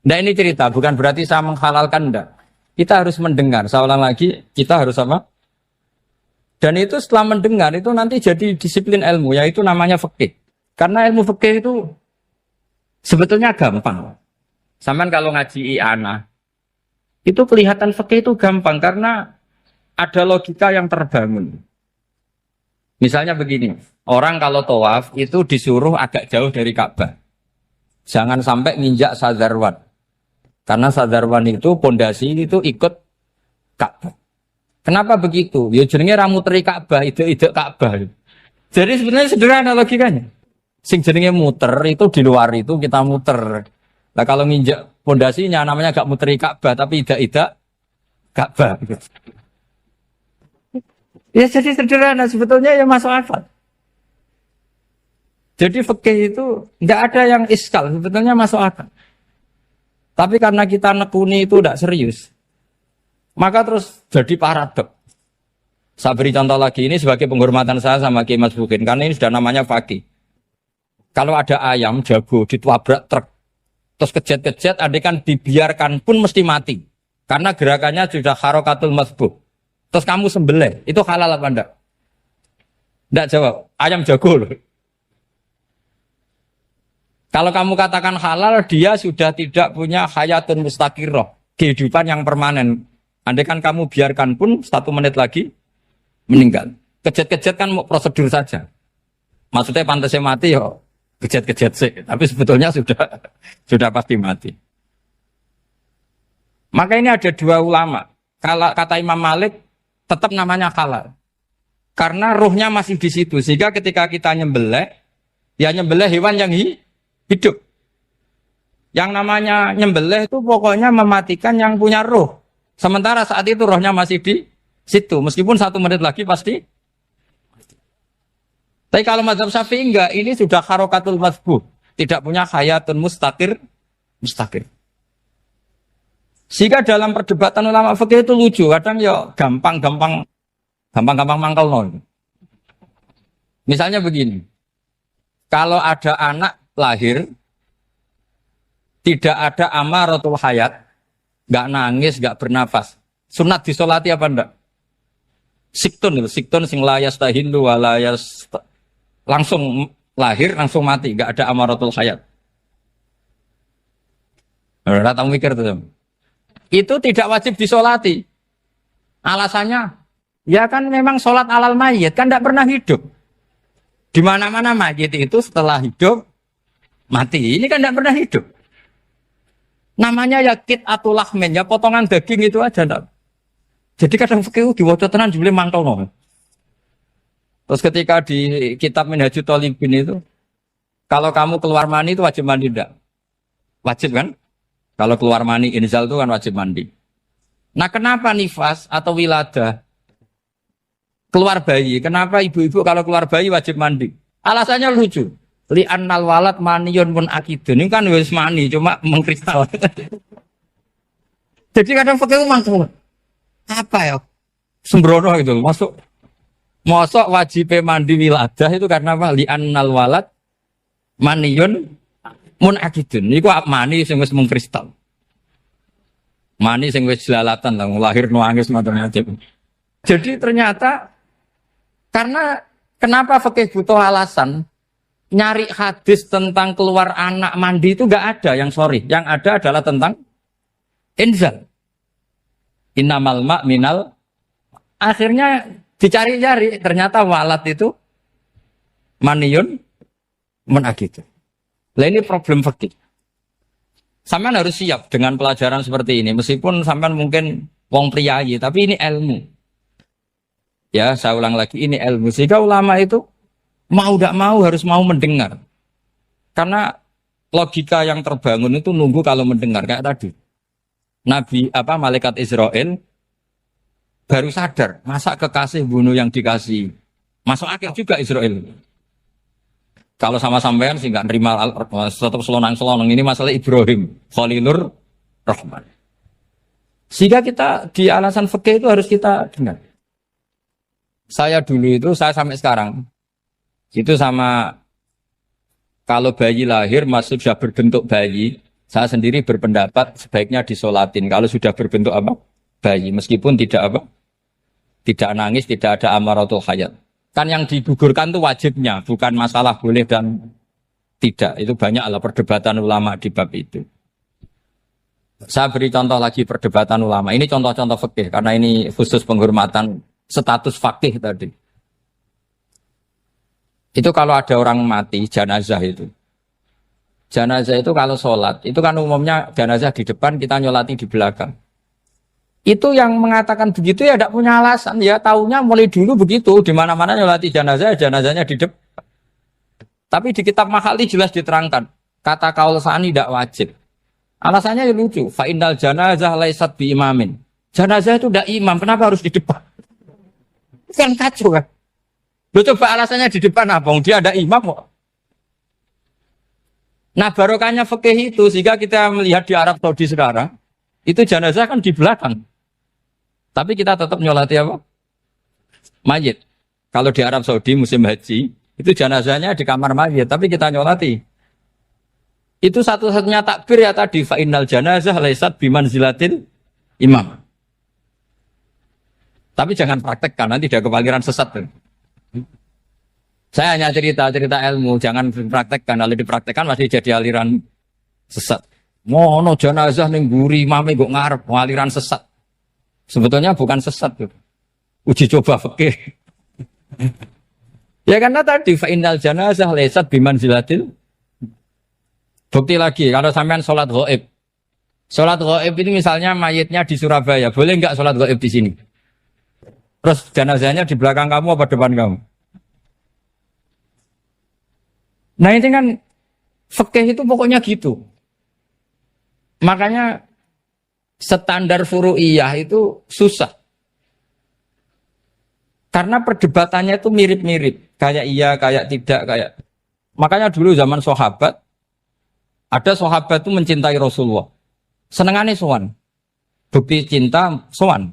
A: Nah ini cerita, bukan berarti saya menghalalkan, enggak. Kita harus mendengar, saya ulang lagi, kita harus apa? Dan itu setelah mendengar, itu nanti jadi disiplin ilmu, yaitu namanya fikih. Karena ilmu fikih itu sebetulnya gampang. Sampai kalau ngaji i'anah, itu kelihatan fikih itu gampang, karena ada logika yang terbangun. Misalnya begini, orang kalau tawaf itu disuruh agak jauh dari Ka'bah. Jangan sampai nginjak sadarwan. Karena sadarwan itu pondasi itu ikut Ka'bah. Kenapa begitu? Ya jenenge ra muteri Ka'bah, ide-ide Ka'bah. Jadi sebenarnya sederhana logikanya. Sing jenenge muter itu di luar itu kita muter. Nah kalau nginjak pondasinya namanya gak muteri Ka'bah tapi ide-ide Ka'bah. Ya jadi sederhana sebetulnya ya masuk akal. Jadi fikih itu tidak ada yang iskal, sebetulnya masuk akal. Tapi karena kita nekuni itu tidak serius, maka terus jadi paradok. Saya beri contoh lagi, ini sebagai penghormatan saya sama Kiai Mas Bukin, karena ini sudah namanya fakih. Kalau ada ayam jago ditabrak truk, terus kejet-kejet, adekan dibiarkan pun mesti mati. Karena gerakannya sudah harokatul masbuh. Terus kamu sembelih, itu halal apa enggak? Enggak jawab, ayam jago loh. Kalau kamu katakan halal, dia sudah tidak punya hayatun mustaqirroh, kehidupan yang permanen. Andai kan kamu biarkan pun 1 menit lagi meninggal. Kejet-kejet kan prosedur saja. Maksudnya pantasnya mati ya kejet-kejet sih, tapi sebetulnya sudah pasti mati. Maka ini ada 2 ulama. Kalau kata Imam Malik tetap namanya halal. Karena ruhnya masih di situ, sehingga ketika kita nyembelih, ya nyembelih hewan yang hidup. Yang namanya nyembelih itu pokoknya mematikan yang punya roh. Sementara saat itu rohnya masih di situ. Meskipun 1 menit lagi pasti. Tapi kalau mazhab Syafi'i enggak, ini sudah harokatul masbuh. Tidak punya hayatun mustaqir. Sehingga dalam perdebatan ulama fikih itu lucu. Kadang ya gampang mangkel nol. Misalnya begini. Kalau ada anak lahir, tidak ada amaratul hayat, nggak nangis, nggak bernafas. Sunat disolati apa enggak? Siktun itu, siktun sing layas tahindu walayas langsung lahir, langsung mati, nggak ada amaratul hayat. Ora tahu mikir tuh. Itu tidak wajib disolati. Alasannya, ya kan memang sholat alal mayit kan tidak pernah hidup. Di mana-mana mayit itu setelah hidup mati. Ini kan tidak pernah hidup. Namanya ya qit'atul lahmin, ya potongan daging itu aja. Enggak. Jadi kadang fikih diwaca tenan jebule mangkelno. Terus ketika di kitab Minhajul Thalibin itu, kalau kamu keluar mani itu wajib mandi enggak? Wajib kan? Kalau keluar mani inzal itu kan wajib mandi. Nah kenapa nifas atau wiladah keluar bayi? Kenapa ibu-ibu kalau keluar bayi wajib mandi? Alasannya lucu. Li'annal walad maniyun pun akidun. Ini kan wis mani cuma mengkristal. Jadi kadang fikih mangkel. Apa ya? Sembrono itu masuk wajib mandi wiladah itu karena apa? Li'annal walad maniyun mun akidun. Iku mani sing wis mengkristal. Mani sing wis jelalatan lah lahir nuangis macam-macam. Jadi ternyata karena kenapa fikih butuh alasan nyari hadis tentang keluar anak mandi itu enggak ada yang sorry. Yang ada adalah tentang inzal. Innamal ma' minal. Akhirnya dicari-cari ternyata walad itu maniyun menagih. Lah ini problem fikih. Sampean harus siap dengan pelajaran seperti ini. Meskipun sampean mungkin wong priayi, tapi ini ilmu. Ya, saya ulang lagi, ini ilmu. Sehingga ulama itu mau tidak mau harus mau mendengar. Karena logika yang terbangun itu nunggu kalau mendengar kayak tadi. Nabi malaikat Israel baru sadar, masa kekasih bunuh yang dikasih. Masuk akal juga Israel. Kalau sama sampean sih nggak nerima tetap selonang-selonang ini masalah Ibrahim Khalilur Rahman. Sehingga kita di alasan fikih itu harus kita dengar. Saya dulu itu saya sampai sekarang itu sama kalau bayi lahir masih sudah berbentuk bayi, saya sendiri berpendapat sebaiknya disolatin kalau sudah berbentuk bayi meskipun tidak nangis, tidak ada amaratul hayat. Kan yang digugurkan itu wajibnya, bukan masalah boleh dan tidak. Itu banyaklah perdebatan ulama di bab itu. Saya beri contoh lagi perdebatan ulama. Ini contoh-contoh fikih, karena ini khusus penghormatan status fakih tadi. Itu kalau ada orang mati, jenazah itu. Jenazah itu kalau sholat, itu kan umumnya jenazah di depan, kita nyolati di belakang. Itu yang mengatakan begitu ya tidak punya alasan ya taunya mulai dulu begitu di mana-mana nyolati jenazahnya di depan. Tapi di kitab Makhali jelas diterangkan kata kaul sani tidak wajib. Alasannya ya lucu. Fa innal janazah laisat bi imamin. Jenazah itu tidak imam, kenapa harus di depan? Kan kacau kan? Lu coba alasannya di depan apa? Dia ada imam kok. Nah barokahnya fikih itu sehingga kita melihat di Arab Saudi sekarang itu jenazah kan di belakang. Tapi kita tetap nyolati apa? Mayit. Kalau di Arab Saudi musim haji, itu jenazahnya di kamar mayit, tapi kita nyolati. Itu satu-satunya takbir ya tadi, fa innal janazah laisat bimanzilatil imam. Tapi jangan praktekkan, nanti dia kepaliran sesat. Saya hanya cerita ilmu, jangan praktekkan. Kalau dipraktekkan masih jadi aliran sesat. Mono jenazah ning mburi imame kok ngarep aliran sesat. Sebetulnya bukan sesat gitu. Uji coba fikih. Ya karena tadi fa innal janazah laisat bimanzilatil. Bukti lagi kalau sampean sholat ghaib. Sholat ghaib ini misalnya mayitnya di Surabaya, boleh enggak sholat ghaib di sini? Terus jenazahnya di belakang kamu apa depan kamu? Nah ini kan fikih itu pokoknya gitu. Makanya standar furu'iyah itu susah. Karena perdebatannya itu mirip-mirip. Kayak iya, kayak tidak, kayak. Makanya dulu zaman sahabat, ada sahabat itu mencintai Rasulullah. Senengannya sowan. Bukti cinta, sowan.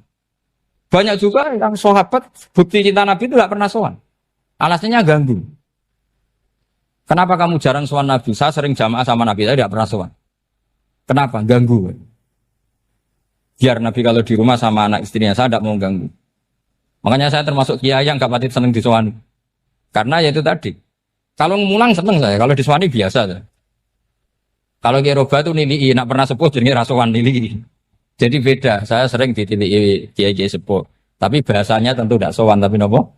A: Banyak juga yang sahabat, bukti cinta Nabi itu tidak pernah sowan. Alasannya ganggu. Kenapa kamu jarang sowan Nabi? Saya sering jamaah sama Nabi, saya tidak pernah sowan. Kenapa? Ganggu. Biar Nabi kalau di rumah sama anak istrinya, saya tidak mau ganggu. Makanya saya termasuk kiai yang gak pati seneng disowani. Karena ya itu tadi. Kalau ngulang seneng saya, kalau disowani biasa saya. Kalau Kiai Roba itu nilai, nak pernah sepuh jadi rasuan nilai. Jadi beda, saya sering ditilii Kiai sepuh. Tapi bahasanya tentu tidak sowan, tapi nopo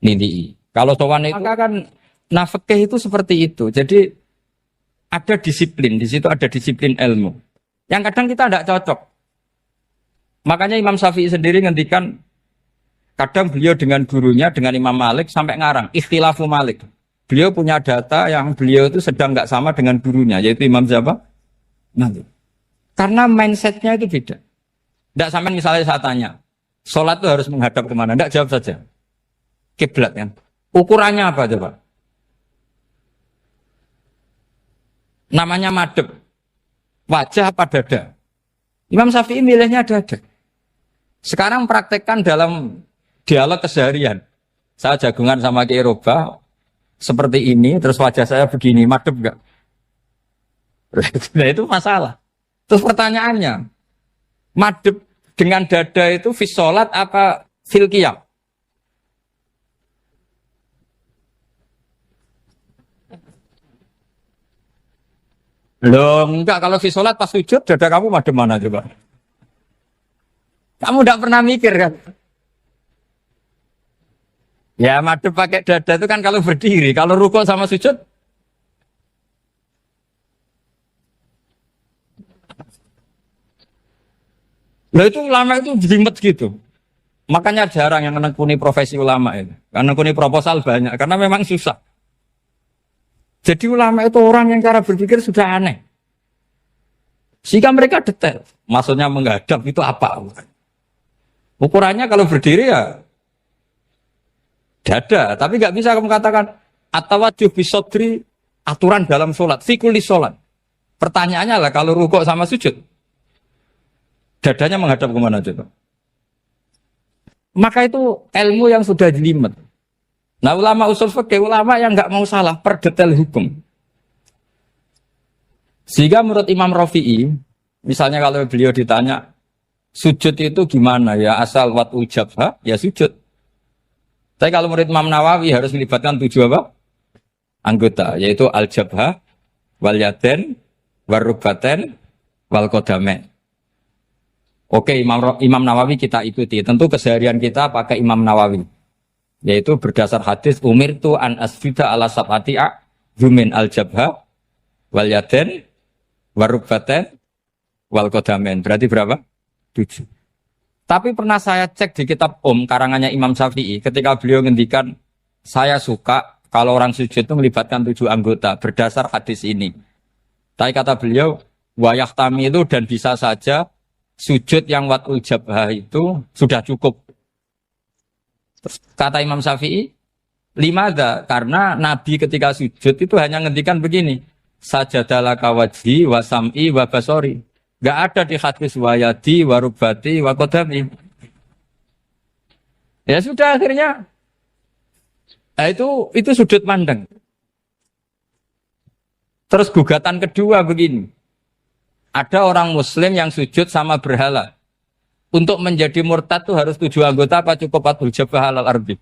A: nilai. Kalau sowan itu maka kan nafkah itu seperti itu. Jadi ada disiplin, di situ ada disiplin ilmu. Yang kadang kita tidak cocok. Makanya Imam Syafi'i sendiri ngendikan, kadang beliau dengan gurunya, dengan Imam Malik sampai ngarang, ikhtilafu Malik. Beliau punya data yang beliau itu sedang nggak sama dengan gurunya, yaitu Imam siapa? Malik. Karena mindsetnya itu beda. Tidak sama misalnya saya tanya, sholat itu harus menghadap kemana? Tidak, jawab saja. Kiblat kan. Ukurannya apa coba? Namanya madhep. Wajah apa dada? Imam Syafi'i milihnya dada. Sekarang praktekkan dalam dialog keseharian. Saya jagungan sama Kiai Roba seperti ini, terus wajah saya begini, madhep enggak? Nah itu masalah. Terus pertanyaannya, madhep dengan dada itu fi sholat apa fil qiyam? Loh enggak, kalau fi sholat pas sujud dada kamu madhep mana coba? Kamu enggak pernah mikir kan? Ya madhep pakai dada itu kan kalau berdiri, kalau rukuk sama sujud. Lah itu ulama itu jelimet gitu. Makanya jarang yang menekuni profesi ulama itu. Karena menekuni proposal banyak, karena memang susah. Jadi ulama itu orang yang cara berpikir sudah aneh. Sehingga mereka detail. Maksudnya menghadap itu apa? Ukurannya kalau berdiri ya dada, tapi nggak bisa kamu katakan atawajjuh bisodri aturan dalam sholat, fikuli sholat. Pertanyaannya lah kalau rukuk sama sujud, dadanya menghadap kemana coba? Maka itu ilmu yang sudah jelimet. Nah ulama usul fikih, ulama yang nggak mau salah per detail hukum. Sehingga menurut Imam Rafi'i, misalnya kalau beliau ditanya sujud itu gimana ya, asal wat ujabha ya sujud. Tapi kalau murid Imam Nawawi harus melibatkan 7 apa? Anggota, yaitu al-jabhah, wal yaden, warubaten, wal qadamen. Oke, Imam Nawawi kita ikuti. Tentu keseharian kita pakai Imam Nawawi. Yaitu berdasar hadis umirtu an asjuda ala sab'ati a'zumin al-jabhah, wal yaden, warubaten, wal qadamen. Berarti berapa? 7. Tapi pernah saya cek di kitab karangannya Imam Syafi'i, ketika beliau ngendikan, saya suka kalau orang sujud itu melibatkan 7 anggota berdasar hadis ini. Tapi kata beliau, wayah tamilu dan bisa saja sujud yang watul jabhah itu sudah cukup. Terus kata Imam Syafi'i, limada, karena Nabi ketika sujud itu hanya ngendikan begini, sajadalaka wajhi wa sam'i wa basori. Gak ada di hadis wayadi, warubati, wakodami. Ya sudah akhirnya. Nah, itu sudut pandang. Terus gugatan kedua begini. Ada orang muslim yang sujud sama berhala. Untuk menjadi murtad itu harus 7 anggota apa cukup atul jabah halal arbi?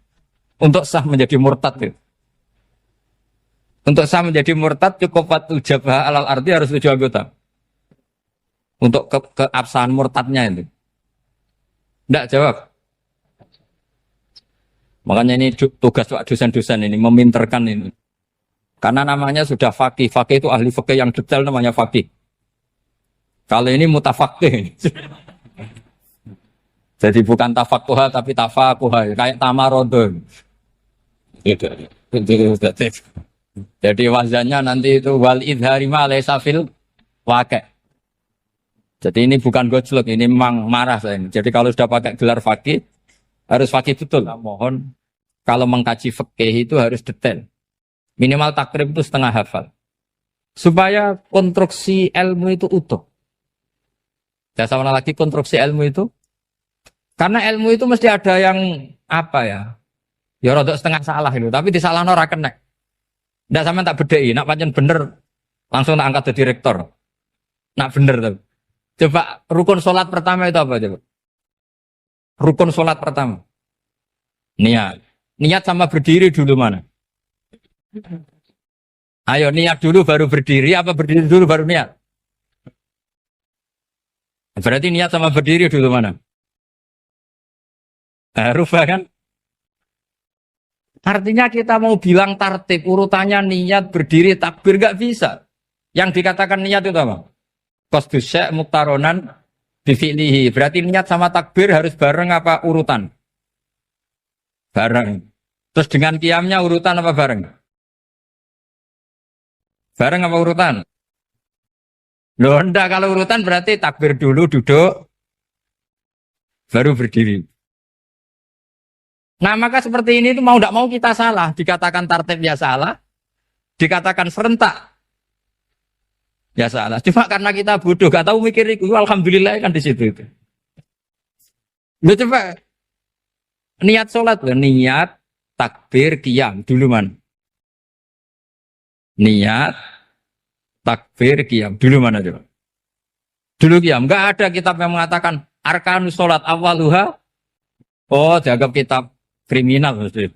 A: Untuk sah menjadi murtad itu. Untuk sah menjadi murtad cukup atul jabah halal arbi harus 7 anggota. Untuk keabsahan murtadnya itu. Tidak jawab. Makanya ini tugas dosen-dosen ini, meminterkan ini. Karena namanya sudah faqih. Faqih itu ahli faqih yang detail namanya faqih. Kalau ini mutafaqih. Jadi bukan tafakuha tapi tafakuha. Kayak tamarodon. Jadi wazannya nanti itu wal idhari ma laysa fil waqi'. Jadi ini bukan gojlok, ini memang marah saya ini. Jadi kalau sudah pakai gelar fakih, harus fakih betul. Nah, mohon, kalau mengkaji fikih itu harus detail. Minimal takrib itu setengah hafal. Supaya konstruksi ilmu itu utuh. Saya sama lagi konstruksi ilmu itu. Karena ilmu itu mesti ada yang, apa ya, ya rodok setengah salah itu. Tapi disalah ora kena. Ndak sama tak bedai, nak pancen bener langsung tak angkat jadi rektor. Nak bener tuh. Coba rukun sholat pertama itu apa coba? Rukun sholat pertama. Niat. Niat sama berdiri dulu mana? Ayo niat dulu baru berdiri, apa berdiri dulu baru niat? Berarti niat sama berdiri dulu mana? Rubah kan? Artinya kita mau bilang tartib, urutannya niat, berdiri, takbir, gak bisa. Yang dikatakan niat itu apa? Qasdus syai' muktaronan bifi'lihi. Berarti niat sama takbir harus bareng apa urutan? Bareng. Terus dengan qiyamnya urutan apa bareng? Bareng apa urutan? Loh enggak, kalau urutan berarti takbir dulu, duduk, baru berdiri. Nah maka seperti ini itu mau tidak mau kita salah. Dikatakan tartib ya salah, dikatakan serentak ya salah. Cuma karena kita bodoh, gak tahu mikir itu, alhamdulillah kan di situ itu. Lu coba niat sholat, niat takbir qiyam dulu man. Niat takbir qiyam dulu mana coba? Dulu qiyam. Enggak ada kitab yang mengatakan arkanus sholat awaluha. Oh, dianggap kitab kriminal maksudnya.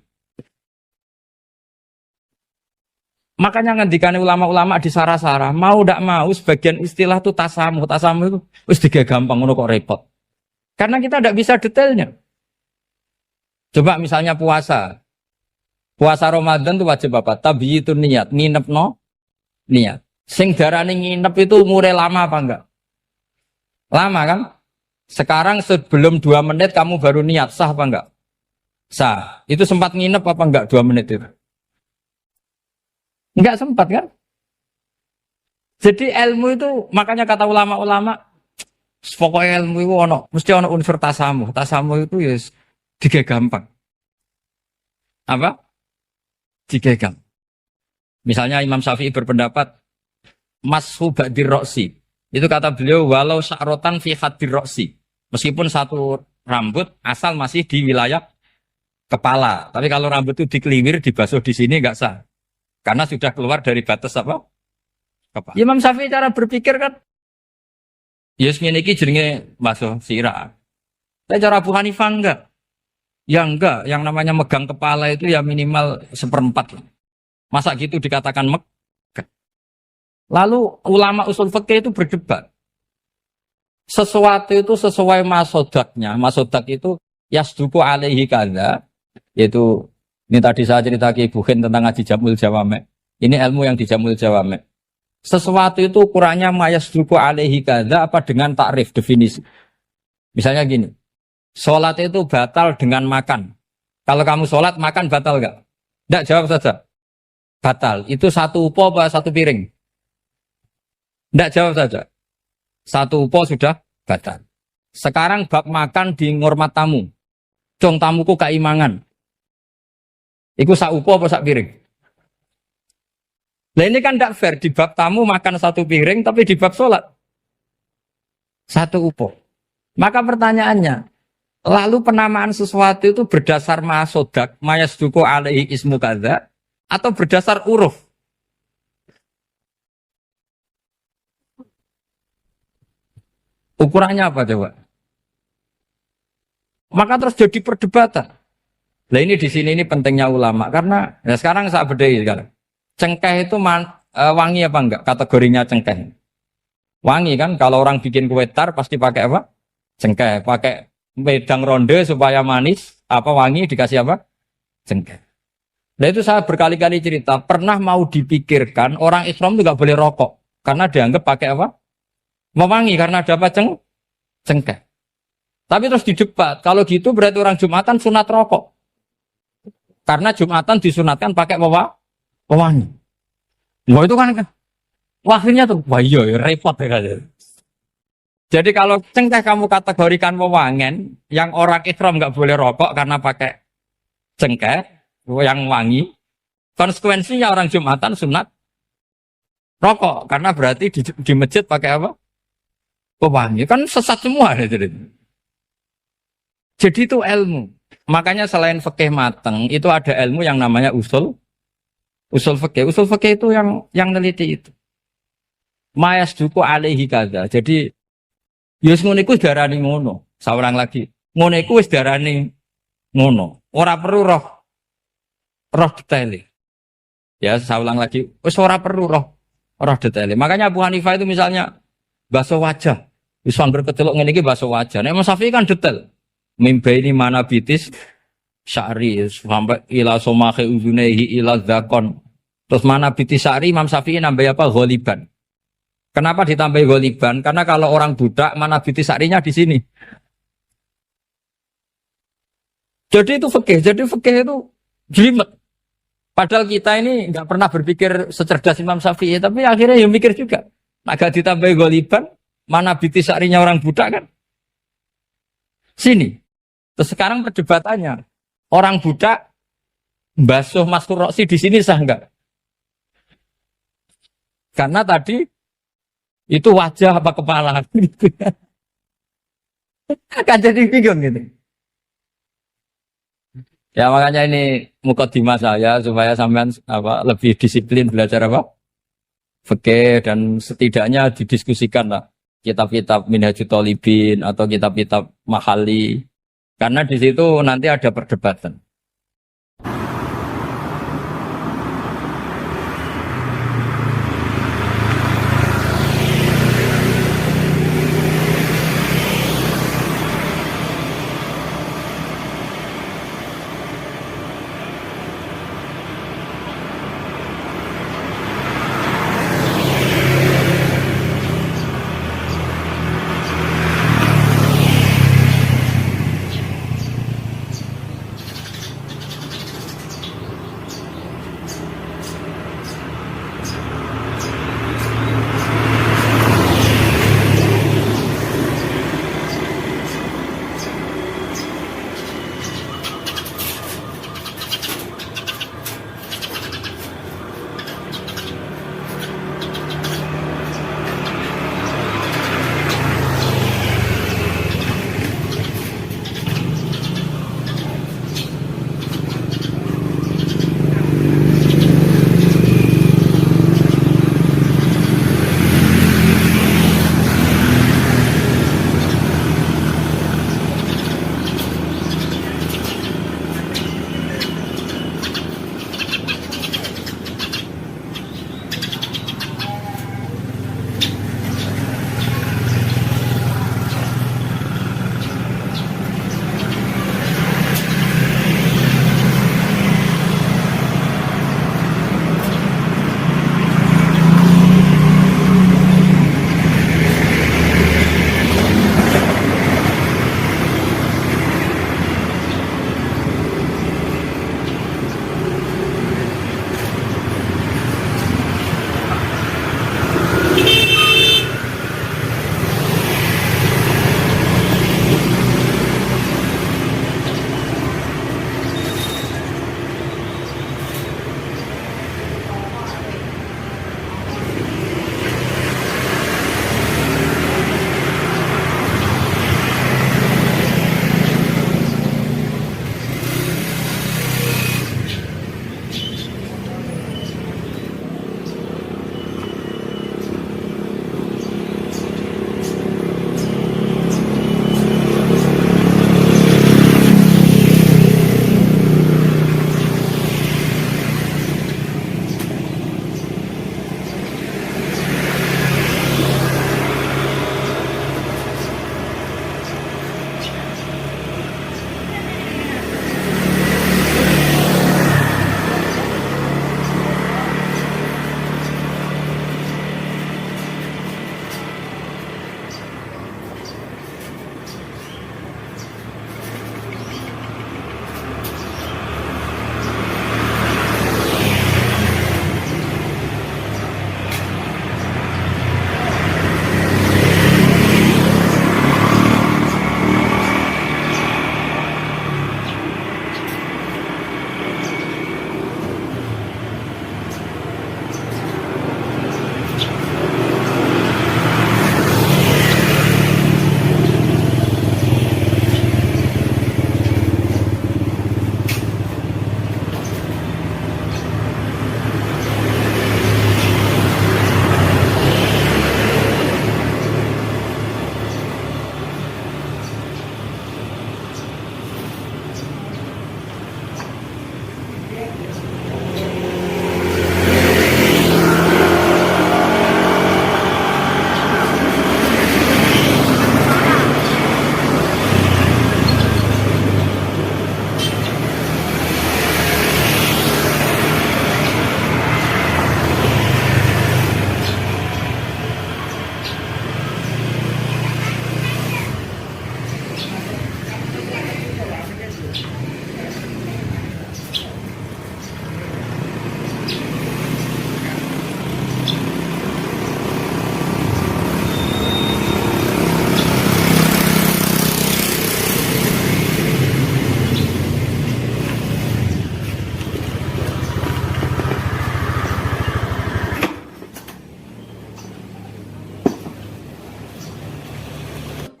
A: Makanya ngendikane ulama-ulama di sarah-sarah, mau ndak mau sebagian istilah itu tasamuh. Tasamuh itu wis digawe gampang ngono kok repot. Karena kita ndak bisa detailnya. Coba misalnya puasa. Puasa Ramadan itu wajib apa? Tabyitun niat, nginep no niat. Sing darane nginep itu umure lama apa enggak? Lama kan? Sekarang sebelum 2 menit kamu baru niat, sah apa enggak? Sah. Itu sempat nginep apa enggak 2 menit itu? Enggak sempat kan? Jadi ilmu itu, makanya kata ulama-ulama, pokoknya ilmu itu mesti ono unsur tasamuh. Tasamuh itu ya tiga gampang. Apa? Tiga gampang. Misalnya Imam Syafi'i berpendapat, mashu ba'dir roksi. Itu kata beliau, walau sya'rotan fi hadir roksi. Meskipun satu rambut asal masih di wilayah kepala. Tapi kalau rambut itu dikeliwir, dibasuh di sini enggak sah. Karena sudah keluar dari batas apa? Kepala. Imam Syafi'i cara berpikir kan, yes ngene iki jenenge basuh sirah. Tapi cara Abu Hanifah enggak. Ya enggak, yang namanya megang kepala itu ya minimal 1/4. Masa gitu dikatakan megah. Lalu ulama usul fikih itu berdebat. Sesuatu itu sesuai masodaknya. Masodak itu yasduku alaihi kadza, yaitu ini tadi saya cerita ke Ibu Khin tentang ngaji Jamul Jawame. Ini ilmu yang di Jamul Jawame. Sesuatu itu ukurannya mayasduku alaihi kadza apa dengan takrif definisi. Misalnya gini. Sholat itu batal dengan makan. Kalau kamu sholat makan batal enggak? Enggak, jawab saja. Batal. Itu satu upo apa satu piring? Enggak, jawab saja. Satu upo sudah batal. Sekarang bab makan di ngormat tamu. Cung tamuku keimangan. Iku sak upo apa sak piring? Nah ini kan tidak fair. Di bab tamu makan satu piring, tapi di bab sholat satu upo. Maka pertanyaannya, lalu penamaan sesuatu itu berdasar masodak, mayasduku alaihi ismu kadza, atau berdasar uruf? Ukurannya apa coba? Maka terus jadi perdebatan. Nah ini di sini ini pentingnya ulama karena ya sekarang saya bedai sekarang. Cengkeh itu wangi apa enggak? Kategorinya cengkeh. Wangi kan? Kalau orang bikin kue tar pasti pakai apa? Cengkeh. Pakai wedang ronde supaya manis. Apa wangi dikasih apa? Cengkeh. Nah itu saya berkali-kali cerita. Pernah mau dipikirkan orang Islam itu nggak boleh rokok karena dianggap pakai apa? Mewangi karena ada apa? Cengkeh. Tapi terus didebat. Kalau gitu berarti orang Jumatan sunat rokok. Karena Jumatan disunatkan pakai pewangi. Wah itu kan akhirnya tuh, wah iya repot ya kan. Jadi kalau cengkeh kamu kategorikan pewangen, yang orang Islam nggak boleh rokok karena pakai cengkeh yang wangi. Konsekuensinya orang Jumatan sunat rokok karena berarti di masjid pakai apa? Pewangi. Kan sesat semua ya jadi. Jadi itu ilmu. Makanya selain fikih mateng, itu ada ilmu yang namanya usul Usul fikih itu yang neliti itu. Mayas duku alaihi kada. Jadi yus ngono iku darani ngono. Saurang lagi. Ngono iku wis darani ngono. Ora perlu roh detail. Ya, saya ulang lagi. Wis ora perlu roh detail. Makanya Abu Hanifah itu misalnya basuh wajah. Wis anggar kecelok ngene iki basuh wajah. Nek Imam Syafi'i kan detail. Mimba ini mana bitis sya'ri sampai ila somahe uzunehi ila zakon. Terus mana bitis sya'ri Imam Syafi'i nambah apa? Ghaliban. Kenapa ditambah ghaliban? Karena kalau orang budak mana bitis sya'rinya di sini. Jadi itu fikih. Jadi fikih itu jelimet. Padahal kita ini nggak pernah berpikir secerdas Imam Syafi'i, tapi akhirnya ya mikir juga. Agak ditambah ghaliban, mana bitis sya'rinya orang budak kan? Sini. Terus sekarang perdebatannya, orang budak basuh maskur roksi di sini sah enggak? Karena tadi itu wajah apa kepala gitu. Kan jadi bingung gitu. Ya makanya ini mukadimah saya supaya sampean lebih disiplin belajar fikih dan setidaknya didiskusikan lah kitab-kitab Minhajut Thalibin atau kitab-kitab Mahali. Karena di situ nanti ada perdebatan.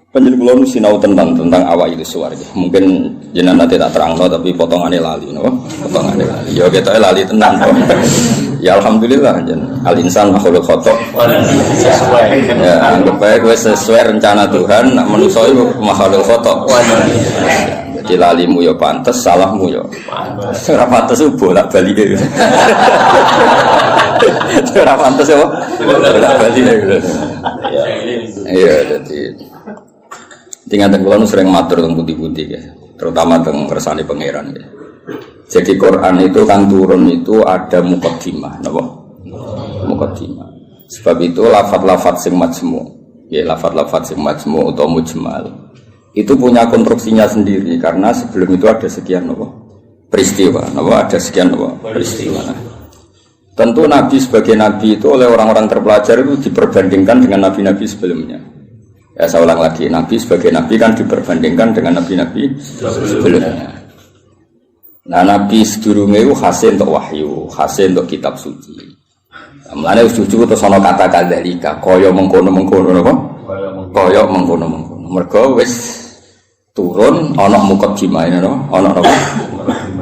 B: Panjenengan kula nu sinau tentang awak itu suar. Mungkin jenengan nanti tak terangno tapi potongannya lali napa? Potongannya lali. Ya ketoke lali tenan kok. Ya alhamdulillah jen. Al insan makhluk khata. Sesuai. Ya anggap bae kowe sesuai rencana Tuhan, nak manusa iku makhluk khata. Jadi lalimu ya pantes, salahmu ya pantes. Ora pantes bolak-balik. Ora pantes apa? Bolak-balik. Iya, jadi tinggal kula sering matur teng putih-putih ya, terutama teng kersane pangeran ya. Jadi Quran itu kan turun itu ada muqaddimah, napa? Muqaddimah. Sebab itu lafaz-lafaz sing majmu', ya lafaz-lafaz sing majmu' atau mujmal. Itu punya konstruksinya sendiri karena sebelum itu ada sekian napa? Peristiwa, napa? Ada sekian napa? Peristiwa. Tentu Nabi sebagai Nabi itu oleh orang-orang terpelajar itu diperbandingkan dengan Nabi-Nabi sebelumnya. Ya saya ulang lagi, Nabi sebagai Nabi kan diperbandingkan dengan Nabi-Nabi sebelumnya. Nah Nabi sedurunge itu hasil untuk wahyu, hasil untuk kitab suci. Mulane suci terus ana kata kadzalika, kaya mengkono-mengkono napa? Kaya mengkono-mengkono. Mergo wis turun ana muqaddimah napa? Ana napa?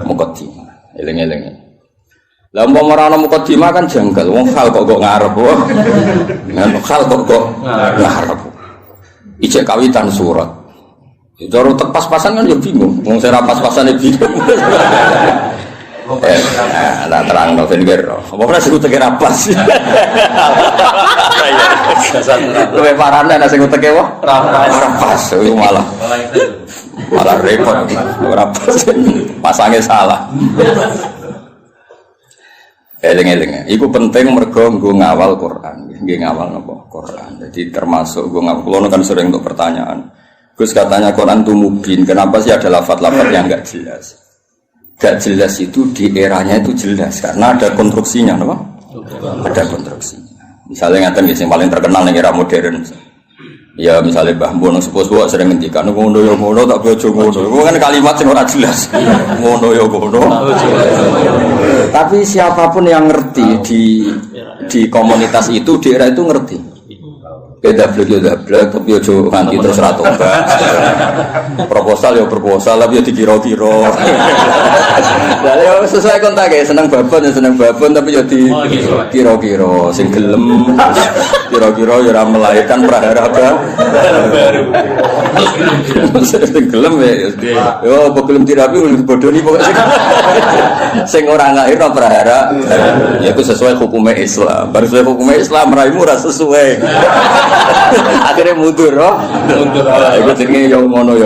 B: Muqaddimah. Eling-eling. Lah umpama ora ana muqaddimah kan janggal. Wong hal kok ngarep wae. Hal kok ngarep. Ijek kawitan surat. Cara pas-pasan kan ya bingung. Wong sing ra pas-pasane bingung. Nah terangno ben kira. Apa ora sing uteke ra pas. Kowe parane nek sing uteke wae ra pas. Iku malah repot. Ora pas. Pasange salah. Eling-eling. Iku penting mergo nggo ngawal Quran. Nggih ngawal napa? Quran. Jadi termasuk nggo ngawal. Kulo kan sering untuk pertanyaan. Gus katanya Quran itu mubin. Kenapa sih ada lafaz-lafaz yang enggak jelas? Enggak jelas itu di eranya itu jelas karena ada konstruksinya, napa? Ada konstruksinya. Misalnya ngaten nggih sing paling terkenal ning era modern. Ya misalnya Mbah Mun sepuh-sepuh sering ngendikan ngono ya ngono tak bojo ngono. Iku kan kalimat sing ora jelas. Ngono ya ngono. Tapi siapapun yang ngerti di komunitas itu di era itu ngerti. Beda blek tapi ojo nganti terus ra tobat. Proposal ya proposal tapi ya dikira-kira. Lah ya sesuai kontak ya seneng babon tapi ya dikira-kira sing gelem kira-kira ya ora melahirkan prahara baru. Sing gelem ya yo apa gelem terapi bodoni pokoke sing ora ngahirno prahara ya itu sesuai hukum Islam. Baru sesuai hukum Islam raimu ora sesuai. Akhirnya mundur, mundur. Iku jenenge yo ngono.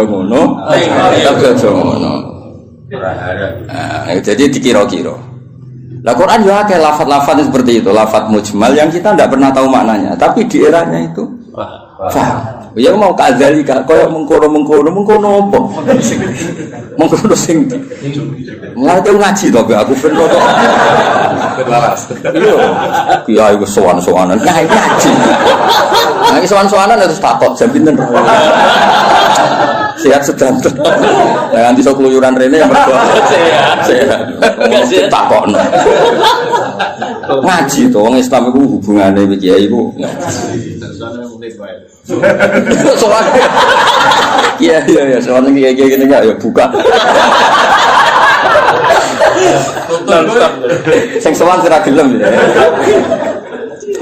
B: Tapi aja ngono. Jadi dikira-kira. Lah Quran juga kayak lafaz-lafaz seperti itu, lafaz mujmal yang kita tidak pernah tahu maknanya, tapi di eranya itu paham. Ya mau kadzalika, kaya mengkono apa? Mengkono sing mulai ngaji to aku ben kok. Iya, iku sowan-sowanan ngaji. Nah, sowan-sowanan harus takok jam pinten. Sehat sedanten. Lah nganti sok keluyuran rene ya mergo sehat. Takokno. Ngaji to wong Islam iku hubungane kiai iku. Soal iya soal kayak gini enggak ya buka sing soal sira gelem ya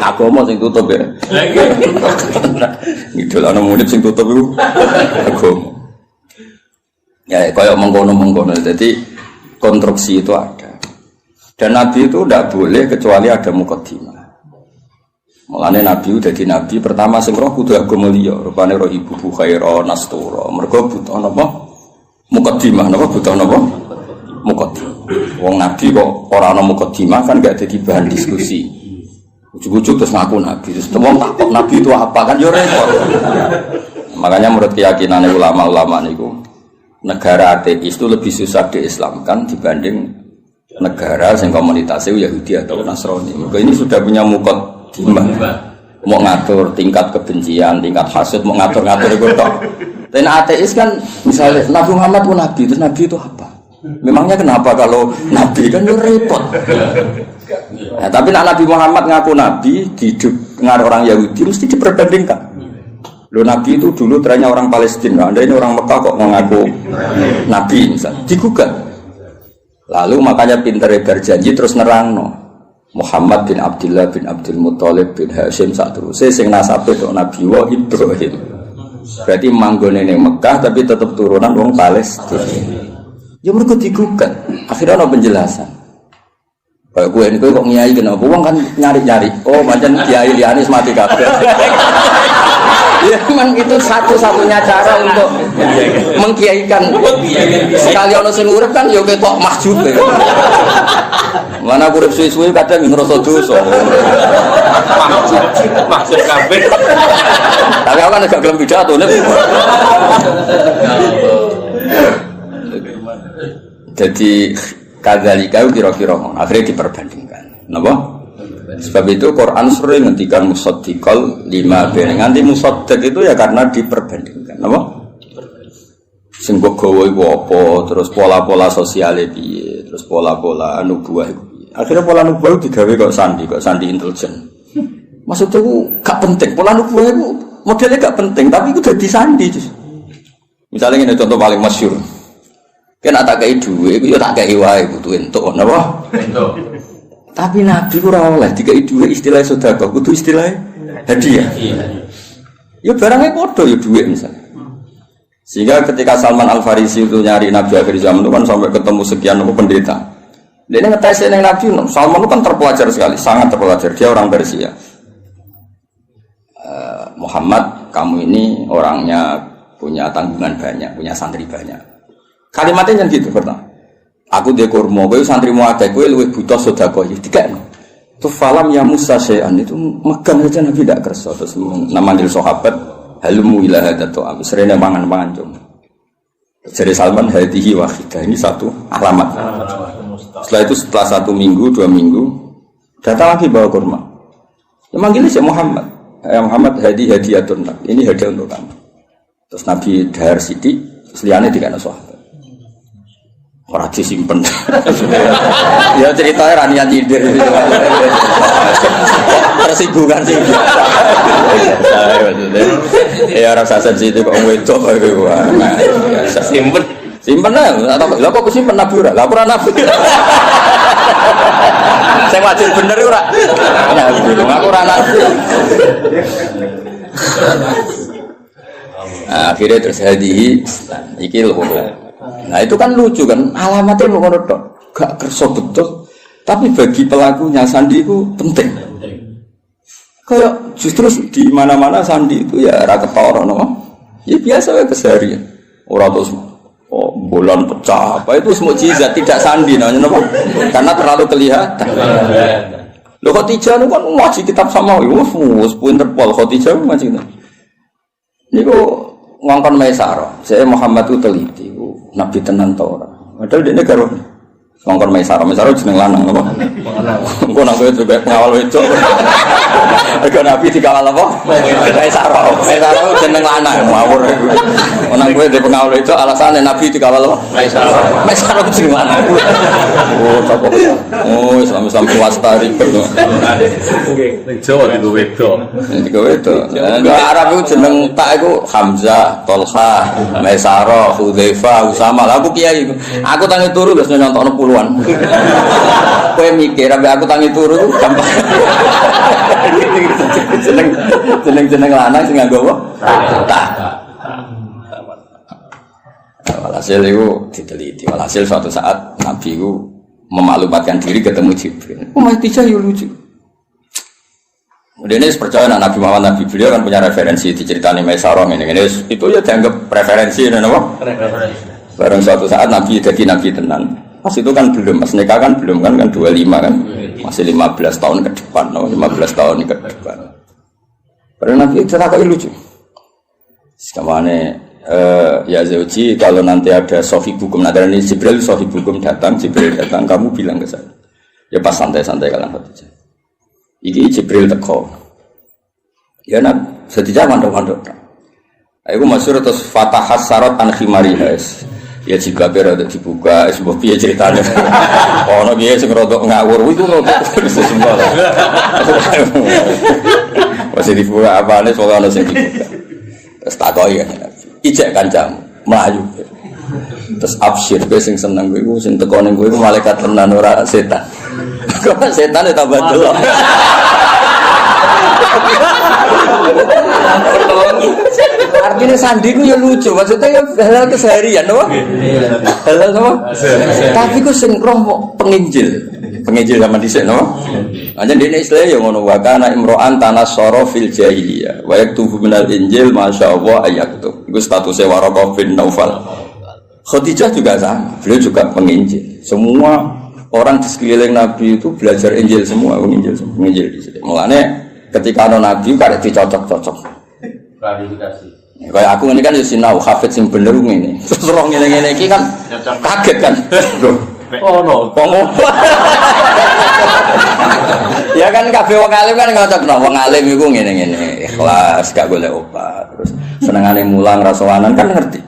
B: agama sing tutup ya ngidul ana murid sing tutup iku agama ya koyo mengkono jadi konstruksi itu ada dan Nabi itu tidak boleh kecuali ada muqaddimah. Mulane Nabi udah di Nabi pertama sing roh kudu agama liya, rupane roh ibu Bukhaira Nastura. Mergo butuh napa? Muqaddimah napa butuh napa? Muqaddimah. Wong Nabi kok ora ana muqaddimah kan gak dadi bahan diskusi. Ujug-ujug terus ngaku Nabi. Terus wong takok Nabi itu apa kan yo repot. Makanya menurut keyakinan ulama-ulama niku negara ateis itu lebih susah diislamkan dibanding negara yang komunitasnya Yahudi atau Nasrani. Mereka ini sudah punya muqaddimah. Mau ngatur tingkat kebencian, tingkat hasud, mau ngatur-ngatur itu toh. Dan ateis kan misalnya Nabi Muhammad pun Nabi, terus Nabi itu apa? Memangnya kenapa kalau Nabi kan repot. Nah, tapi Nabi Muhammad ngaku Nabi di dengar orang Yahudi mesti diperbandingkan. Lo Nabi itu dulu trennya orang Palestina, Anda ini orang Mekah kok mengaku Nabi misalnya, digugat. Lalu makanya pinter berjanji terus nerangno. Muhammad bin Abdullah bin Abdul Muthalib bin Hashim sak teruse sing nasabe tok Nabi wa Ibrahim. Berarti manggone ning Mekah tapi tetap turunan wong Palestina. Ya mergo digugat. Akhirnya ana penjelasan. Kayak gue ini kok ngiyai kenapa? Wong kan nyari-nyari. Oh, pancen kiai liyane mati kabeh. Ya memang itu satu-satunya cara untuk mengkiaikan. Sekali ono sing urip kan ya ketok mahjub. Mana urip suwi-suwi kadang ngrasa dosa. Maksud kabeh. Tapi aku kan agak gelem pidato nek. Jadi kadzalika kira-kira akhirnya diperbandingkan. Napa? Sebab itu Quran sering ngendikan musaddiqal lima ben. Nganti musaddiq itu ya karena diperbandingkan. Napa? Sing kok gawe iku apa, terus pola-pola sosiale piye, terus pola-pola nubuwah iku piye. Akhirnya pola nubuwah digawe kok sandi intelijen. Maksudnya ku gak penting, pola nubuwah itu modelnya gak penting, tapi itu dadi sandi. Misalnya ini contoh paling masyhur. Kan tak kei dhuwit, iku ya tak kei wae butuh entuk, napa? Entuk. Tapi Nabi ora oleh dikai dhuwit istilah sedekah, kudu istilah hadiah. Ya barangnya padha ya dhuwit misalnya. Sehingga ketika Salman Al-Farisi itu nyari Nabi akhir zaman itu kan sampai ketemu sekian pendeta. Dia ini ngetes yang Nabi, Salman itu kan terpelajar sekali, sangat terpelajar. Dia orang Persia. Muhammad, kamu ini orangnya punya tanggungan banyak, punya santri banyak. Kalimatnya yang gitu pertama. Aku dia kurma, kowe santrimu akeh, kowe luwih butuh sedekah iki dikekno. Tu falam ya Musa syai'an itu megang aja Nabi tidak kersa terus namanggil sahabat halumu ila hadatu am serene mangan-mangan cung. Jadi Salman hadihi wahidah ini satu alamat. Setelah itu setelah 1 minggu 2 minggu datang lagi bawa kurma. Ya manggilnya si Muhammad. Ya Muhammad hadiyatun. Ini hadiah untuk kamu. Terus Nabi dahar sithik, terus liyane dikene sahabat. Ora disimpen. Ya ceritanya ra niat nyindir. Tersinggungan sih. Ya rasa sensitif kok wedok iku. Simpen. Simpen lah kok kesimpen Nabi ora? Lah ora Nabi. Sing wajib bener ora? Aku ora Nabi. Akhirnya terus hadihi iki lho. Nah itu kan lucu kan, alamatnya mau ngono tok, gak kerso betul, tapi bagi pelakunya sandi itu penting. Kayak justru di mana-mana sandi itu ya raketoro, no? Ya biasa ya keseharian. Orang terus bulan pecah, apa itu semua mukjizat tidak sandi, namanya apa? Karena terlalu kelihatan. Lo Khadijah itu kan ngaji kitab sama, wus pinter pol Khadijah ngaji itu. Ini kok ngongkon Maisarah, saya Muhammad itu teliti. Nabi tenan ta ora. Padahal dene karo ngongkon Maisarah jeneng lanang apa? Engko nang kowe juga ngawal wedok. Mergo Nabi dikawal apa? Maisarah jeneng lanang ngawur iku. Nang kowe dhe pengawal wedok alasane Nabi dikawal apa? Maisarah jeneng lanang. Oh, tak kok. Oh, Islam swasta ribet. Nggih, ning Jawa digo wedok. Digo wedok. Arab iku jeneng tak iku Hamzah, Tolha, Maisarah, Hudzaifah, Usama. Lah aku kiai iku. Aku tangi turu wis nyontokno puluhan. Kowe mikir sampe aku tangi turu gampang. Jeneng lanang sing nganggo apa? Tak. Walhasil itu diteliti. Walhasil suatu saat Nabi itu memaklumatkan diri ketemu Jibril. Khadijah ya lucu. Kemudian ini percaya Nabi Muhammad Nabi beliau kan punya referensi diceritani Maisarah ini itu ya dianggap referensi apa? Barang suatu saat Nabi jadi Nabi tenan. Pas itu kan belum, pas nikah kan belum kan 25 kan. Masih 15 tahun ke depan, 15 tahun ke depan. Padahal Nabi cerita lucu. Sekamane ya Zauji kalau nanti ada sohibukum, nah dari Jibril sohibukum datang, kamu bilang ke saya. Ya pas santai-santai kalian Khadijah. Iki Jibril teko. Ya nak sedijak mandok-mandok. Aku masyhur terus fatahas sarat an khimariha. Ya jika berada dibuka, sebuah piye ceritanya. Ono piye sing rodok ngawur, iku rodok sesungguh. Masih dibuka apane soal ono sing dibuka. Terus takoki kan Nabi. Ijek kancamu mlayu. Terus absyir kowe sing seneng kowe sing teko ning kowe malaikat tenan ora setan. Kok setan ya tambah delok. Artinya sandi ku ya lucu, maksudnya ya hal keseharian, no? Hal apa? Tapi ku sing roh penginjil zaman dhisik, no? Hanya dene istilah ya ngono wa kana imro'an tanassara fil jahiliyah wa yaktubu minal injil masyaallah ayaktub. Iku statusnya Waraqah bin Naufal. Khadijah juga sama, beliau juga penginjil. Semua orang di sekeliling Nabi itu belajar Injil semua, penginjil di sini. Mulane ketika ada Nabi karek dicocok-cocok.
C: Klarifikasi.
B: Kayak aku ini kan ya sinau hafid sing bener ngene. Terus roh ngene-ngene iki kan kaget kan.
C: Oh no.
B: Ya kan kabeh wong alim kan ngocokno wong alim iku ngene-ngene, ikhlas gak golek obat. Terus senengane mulang ra sowanan kan ngerti.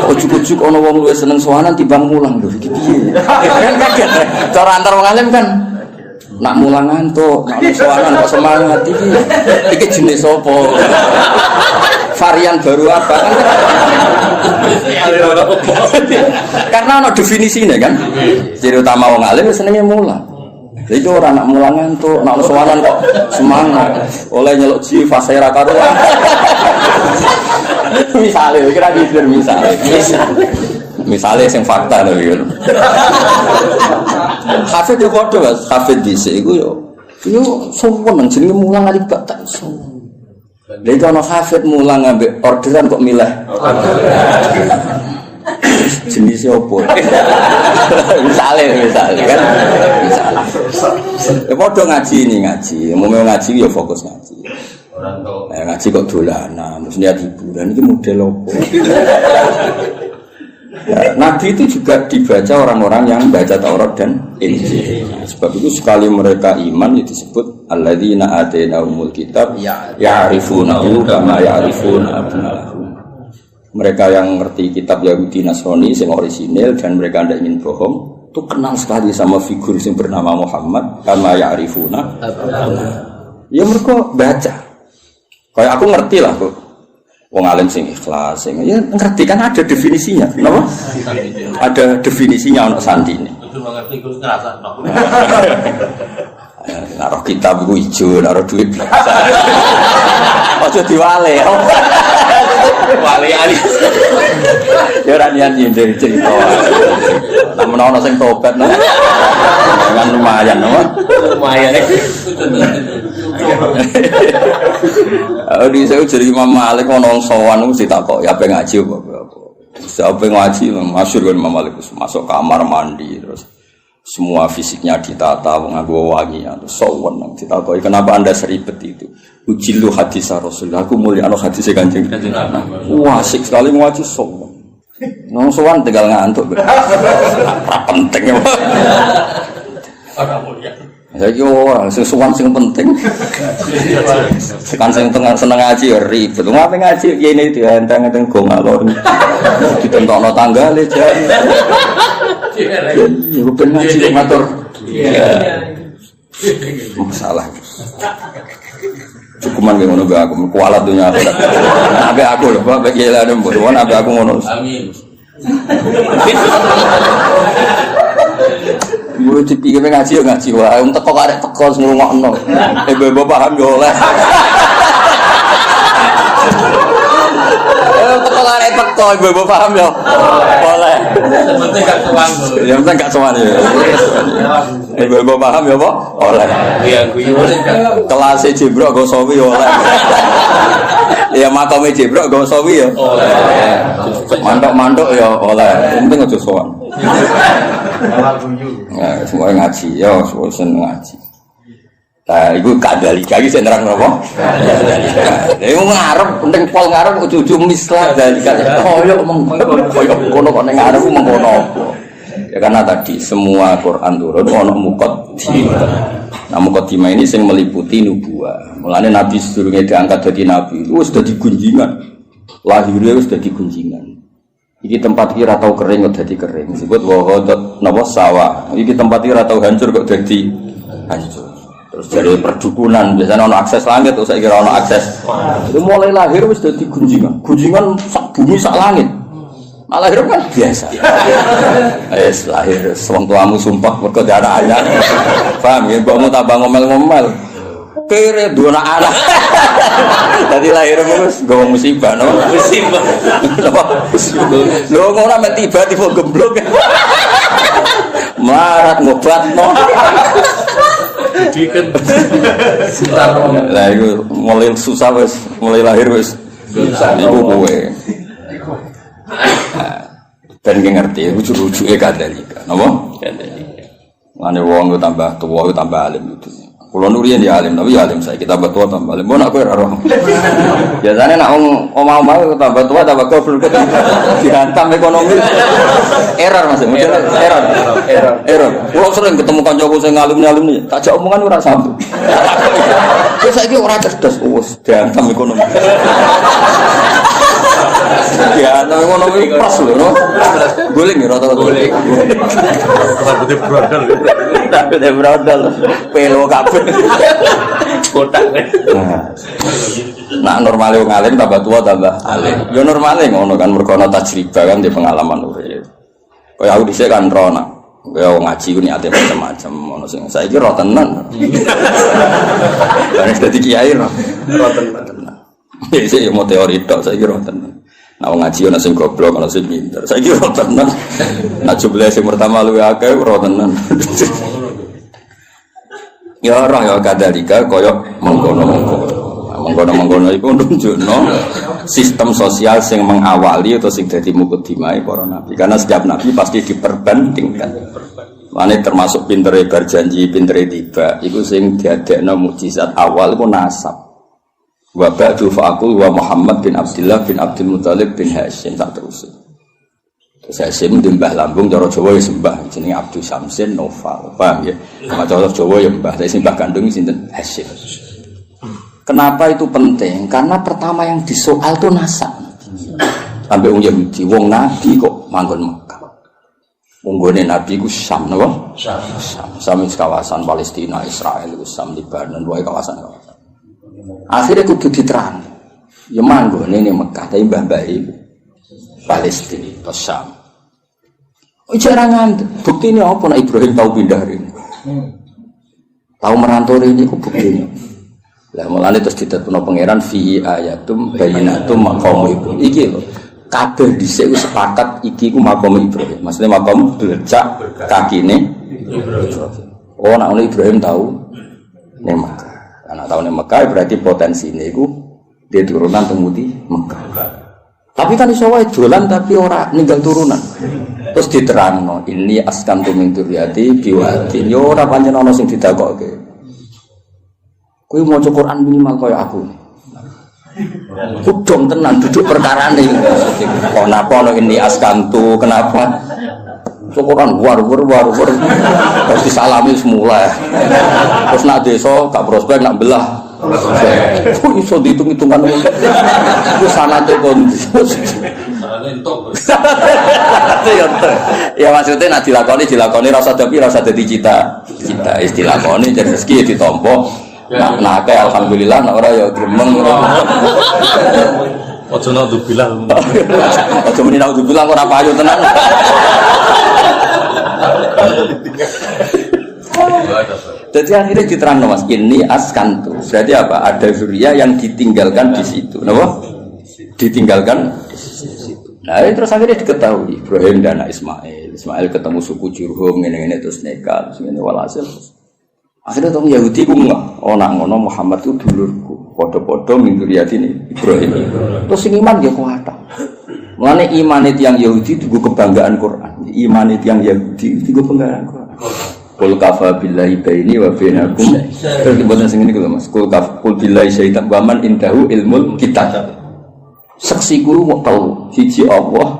B: Ujuk-ujuk ana wong luwih seneng sowanan timbang mulang lho iki piye. Kan kaget. Cara antar wong alim kan nak mulang ngantuk, nak sowanan kok semangat iki. Iki jenis apa? Varian baru apa kan? Karena ana definisine kan. Ciri utama wong alim senenge mulang. Jadi orang nak mulang ngantuk, nak sowanan kok semangat. Oleh nyeluk ji fase ra karuan. Misalnya, kira gitu misalnya yang fakta tapi kan hafid itu bodoh mas, hafid dhisik iku yo sowan jenenge mulang ali gak tak sowan. Lha iki ana hafid mulang ambek orderan kok milih jenisnya apa? misalnya kan ya bodoh ngaji, mau ngaji ya fokus ngaji. Ngaji kok dolanan, terus niat hiburan, ini model apa? Nabi itu juga dibaca orang-orang yang baca Taurat dan Injil. Sebab itu sekali mereka iman itu disebut alladzina atainahumul kitab ya'rifunahu kama ya'rifuna abna'ahum. Mereka yang ngerti kitab Yahudi Nasrani yang orisinil dan mereka tidak ingin bohong, itu kenal sekali sama figur yang bernama Muhammad kama ya'rifuna. Ya mereka baca. Kayak aku ngerti lah kok. Wong alim sing ikhlas, sing ya ngerti kan ada definisinya. Kenapa? Ada definisinya untuk sandi ini.
C: Itu mengerti ku ngrasa no.
B: Naruh kitab iku ijo, naruh duit biasa. Aja diwale. Wale ali. Ya ora niat nyindir cerita. Nek menawa sing tobat nah. Kan lumayan, no? Lumayan. Di saya jadi Imam Malik ono sowan mesti takok ya ape ngaji apa. Siapa ngaji masyhur kan Imam Malik masuk kamar mandi terus semua fisiknya ditata nganggo wangi terus sowan nang ditakoki kenapa Anda seribet itu. Ujilu hadis Rasulullah aku mulyano hadis Kanjeng Nabi. Wah asik sekali ngaji sowan. Nang sowan tinggal ngantuk. Ora penting ya. Ora mulia. Saiki ora sing sowan sing penting. Kan sing tengah seneng ngaji ya ribet. Ngapain ngaji kene dienteng-enteng go ngalor. Ditentokno tanggale jan. Ya ben ngaji ngatur. Masalah. Cukuman ge ngono aku kualat dunya akhirat. Abe aku lho, Pak, iki lha mbok abe aku ngono. Amin. Yo dipikir ngaji yo ngaji wae, teko karek teko ngrungokno. Ibu-ibu paham yo oleh. Teko karek teko ibu-ibu paham yo. Oleh.
C: Penting gak tuang.
B: Ya penting gak sowan yo. Ibu-ibu paham yo apa? Oleh.
C: Iya guyu.
B: Kelas Jibril go sawi yo oleh. Ya makame Jibril go sawi yo. Oleh. Mantuk-mantuk yo oleh. Penting aja sowan. Nah, semua ngaji, ya, semua seneng ngaji. Nah, itu kadalika iki sing nerang napa? Iku ngarep, penting pol ngarep ujug-ujug mislah dalika. Koyo kono kok ning ngarep mengkono apa. Ya karena tadi semua Quran turun ono muqaddimah. Nah, muqaddimah ini sing meliputi nubuwah. Mulane Nabi sedurunge diangkat dadi nabi itu wis dadi gunjingan. Lahirnya wis dadi gunjingan. Iki tempat iki ra tau kering kok dadi kering. Disebut wa ghadat napa sawah. Iki tempat iki ra tau hancur kok dadi hancur. Terus dari perdukunan biasanya ono akses langit terus saya kira ono akses. Itu mulai lahir wis dadi gunjingan. Gunjingan sak bumi sak langit. Malah lahir kan biasa. Wis lahir wong tuamu sumpah mergo darah anyar. Paham ya, mbokmu tambah ngomel-ngomel. Kere dua anak. Tadi lahir wis gawa musibah no.
C: Musibah.
B: Lho ngono mek tiba-tiba gemblok. Marat ngobatno.
C: Diken.
B: Lah iku mulai susah wis, mulai lahir wis. Iku kowe. Ben ki ngerti ujug-ujuge kadalika. Napa? Kadalika. Mane wong tambah tuwa tambah alim itu. Kulo nurian ya alim, tapi ya alim saya kita tambah tua tambah alim. Mbok nak kowe ora roh. Biasane nak wong omah-omah tambah tua tambah goblok dihantam ekonomi. Error Mas, error. Kulo sering ketemu kancaku sing alim-alim ni, tak jak omongan ora sambung. Terus saiki ora cerdas, wis dihantam ekonomi. Ya, tapi ekonomi pas lho, no. Guling ya rata-rata. Guling.
C: Rambutnya brodol.
B: Rambutnya brodol. Pelo kabeh.
C: Kotak.
B: Nah, normale wong alim tambah tua tambah alim. Ya normale ngono kan mergo ana tajribah kan di pengalaman urip. Kaya aku dhisik kan ro nak kaya wong ngaji ku niate macam-macam ono sing saiki ro tenan. Wis dadi kiai ro tenan. Iki yo mau teori tok saiki ro tenan. Nah wong ngaji ana sing goblok ana sing pinter. Saiki ro tenan. Nah jumlah sing pertama luwih akeh ro tenan. Ya ora ya kadalika kaya mengkono-mengkono iku nunjukno sistem sosial sing mengawali atau sing dadi mukadimah para nabi. Karena setiap nabi pasti diperbandingkan. Mane termasuk pintere berjanji, pintere tiba, iku sing diadekno mukjizat awal iku nasab. Wa ba'du fa'aqul wa Muhammad bin Abdullah bin Abdul Muthalib bin Hasyim tak terus. Terus Hasyim mbah lambung cara Jawa ya sembah jenenge Abdul Samsin Noval. Paham ya? Sama cara Jawa ya mbah, tapi sing mbah kandung sinten Hasyim. Kenapa itu penting? Karena pertama yang disoal itu nasab. Sampai wong Yahudi, wong Nabi kok manggon Mekah. Unggone Nabi ku Syam, napa? Syam kawasan Palestina, Israel, Syam, Lebanon, wae kawasan-kawasan. Akhirnya kudu diterang. Ya manggone ning Mekah, tapi mbah-mbah iku Palestina, atau Syam. Jarangan buktine apa nek Ibrahim tahu pindah rene. Tahu merantau rene ku buktine. Lah mulane terus ditetepno pangeran fi ayatum bayyinatum maqam Ibrahim. Iki lho. Kabeh dhisik wis sepakat iki ku maqam Ibrahim. Maksudnya maqam belecak kakine Ibrahim. Oh nek Ibrahim tahu ning Mekah. Anak tahu ning Mekah berarti potensine iku dia turunan temuti Mekah. Tapi kan iso wae dolan tapi ora ninggal turunan. Terus diterangno ini askantu min dzurriyyati biwadin. Yo ora pancen ana sing didakokke. Kowe maca Quran minimal kaya aku. Kudong tenan duduk perkarane. Kenapa ana ini askantu? Kenapa? Quran war. Terus disalami semula. Terus nak desa gak prospek nak belah. Kok iso dihitung-hitungan ngono. Ku sanate kon. Ya maksudnya nak dilakoni rasa dadi cita. Istilah koni jadi rezeki ditampa. Nah, kayak alhamdulillah, nak orang ya gremeng.
C: Ojo naudzubillah.
B: Ojo meni naudzubillah ora payu tenan. Jadi akhirnya diterangno Mas, ini askantu. Berarti apa? Ada zuriya yang ditinggalkan di situ. Napa? Ditinggalkan di situ. Nah, terus akhirnya diketahui Ibrahim dan Ismail. Ismail ketemu suku Jurhum ngene-ngene terus nikah, terus ngene walhasil. Akhirnya orang Yahudi ku nak ngono Muhammad itu dulurku, podo-podo mingguriati ini Ibrahim. Terus sing iman dia kuat. Mulane iman itu yang Yahudi itu kebanggaan Quran. Iman itu yang Yahudi itu kebanggaan Quran. Qul kafa billahi baini wa bainakum. Terus diboten sing ngene lho Mas. Qul billahi syaitan wa man indahu ilmul kitab. Saksi guru mau tahu siji Allah,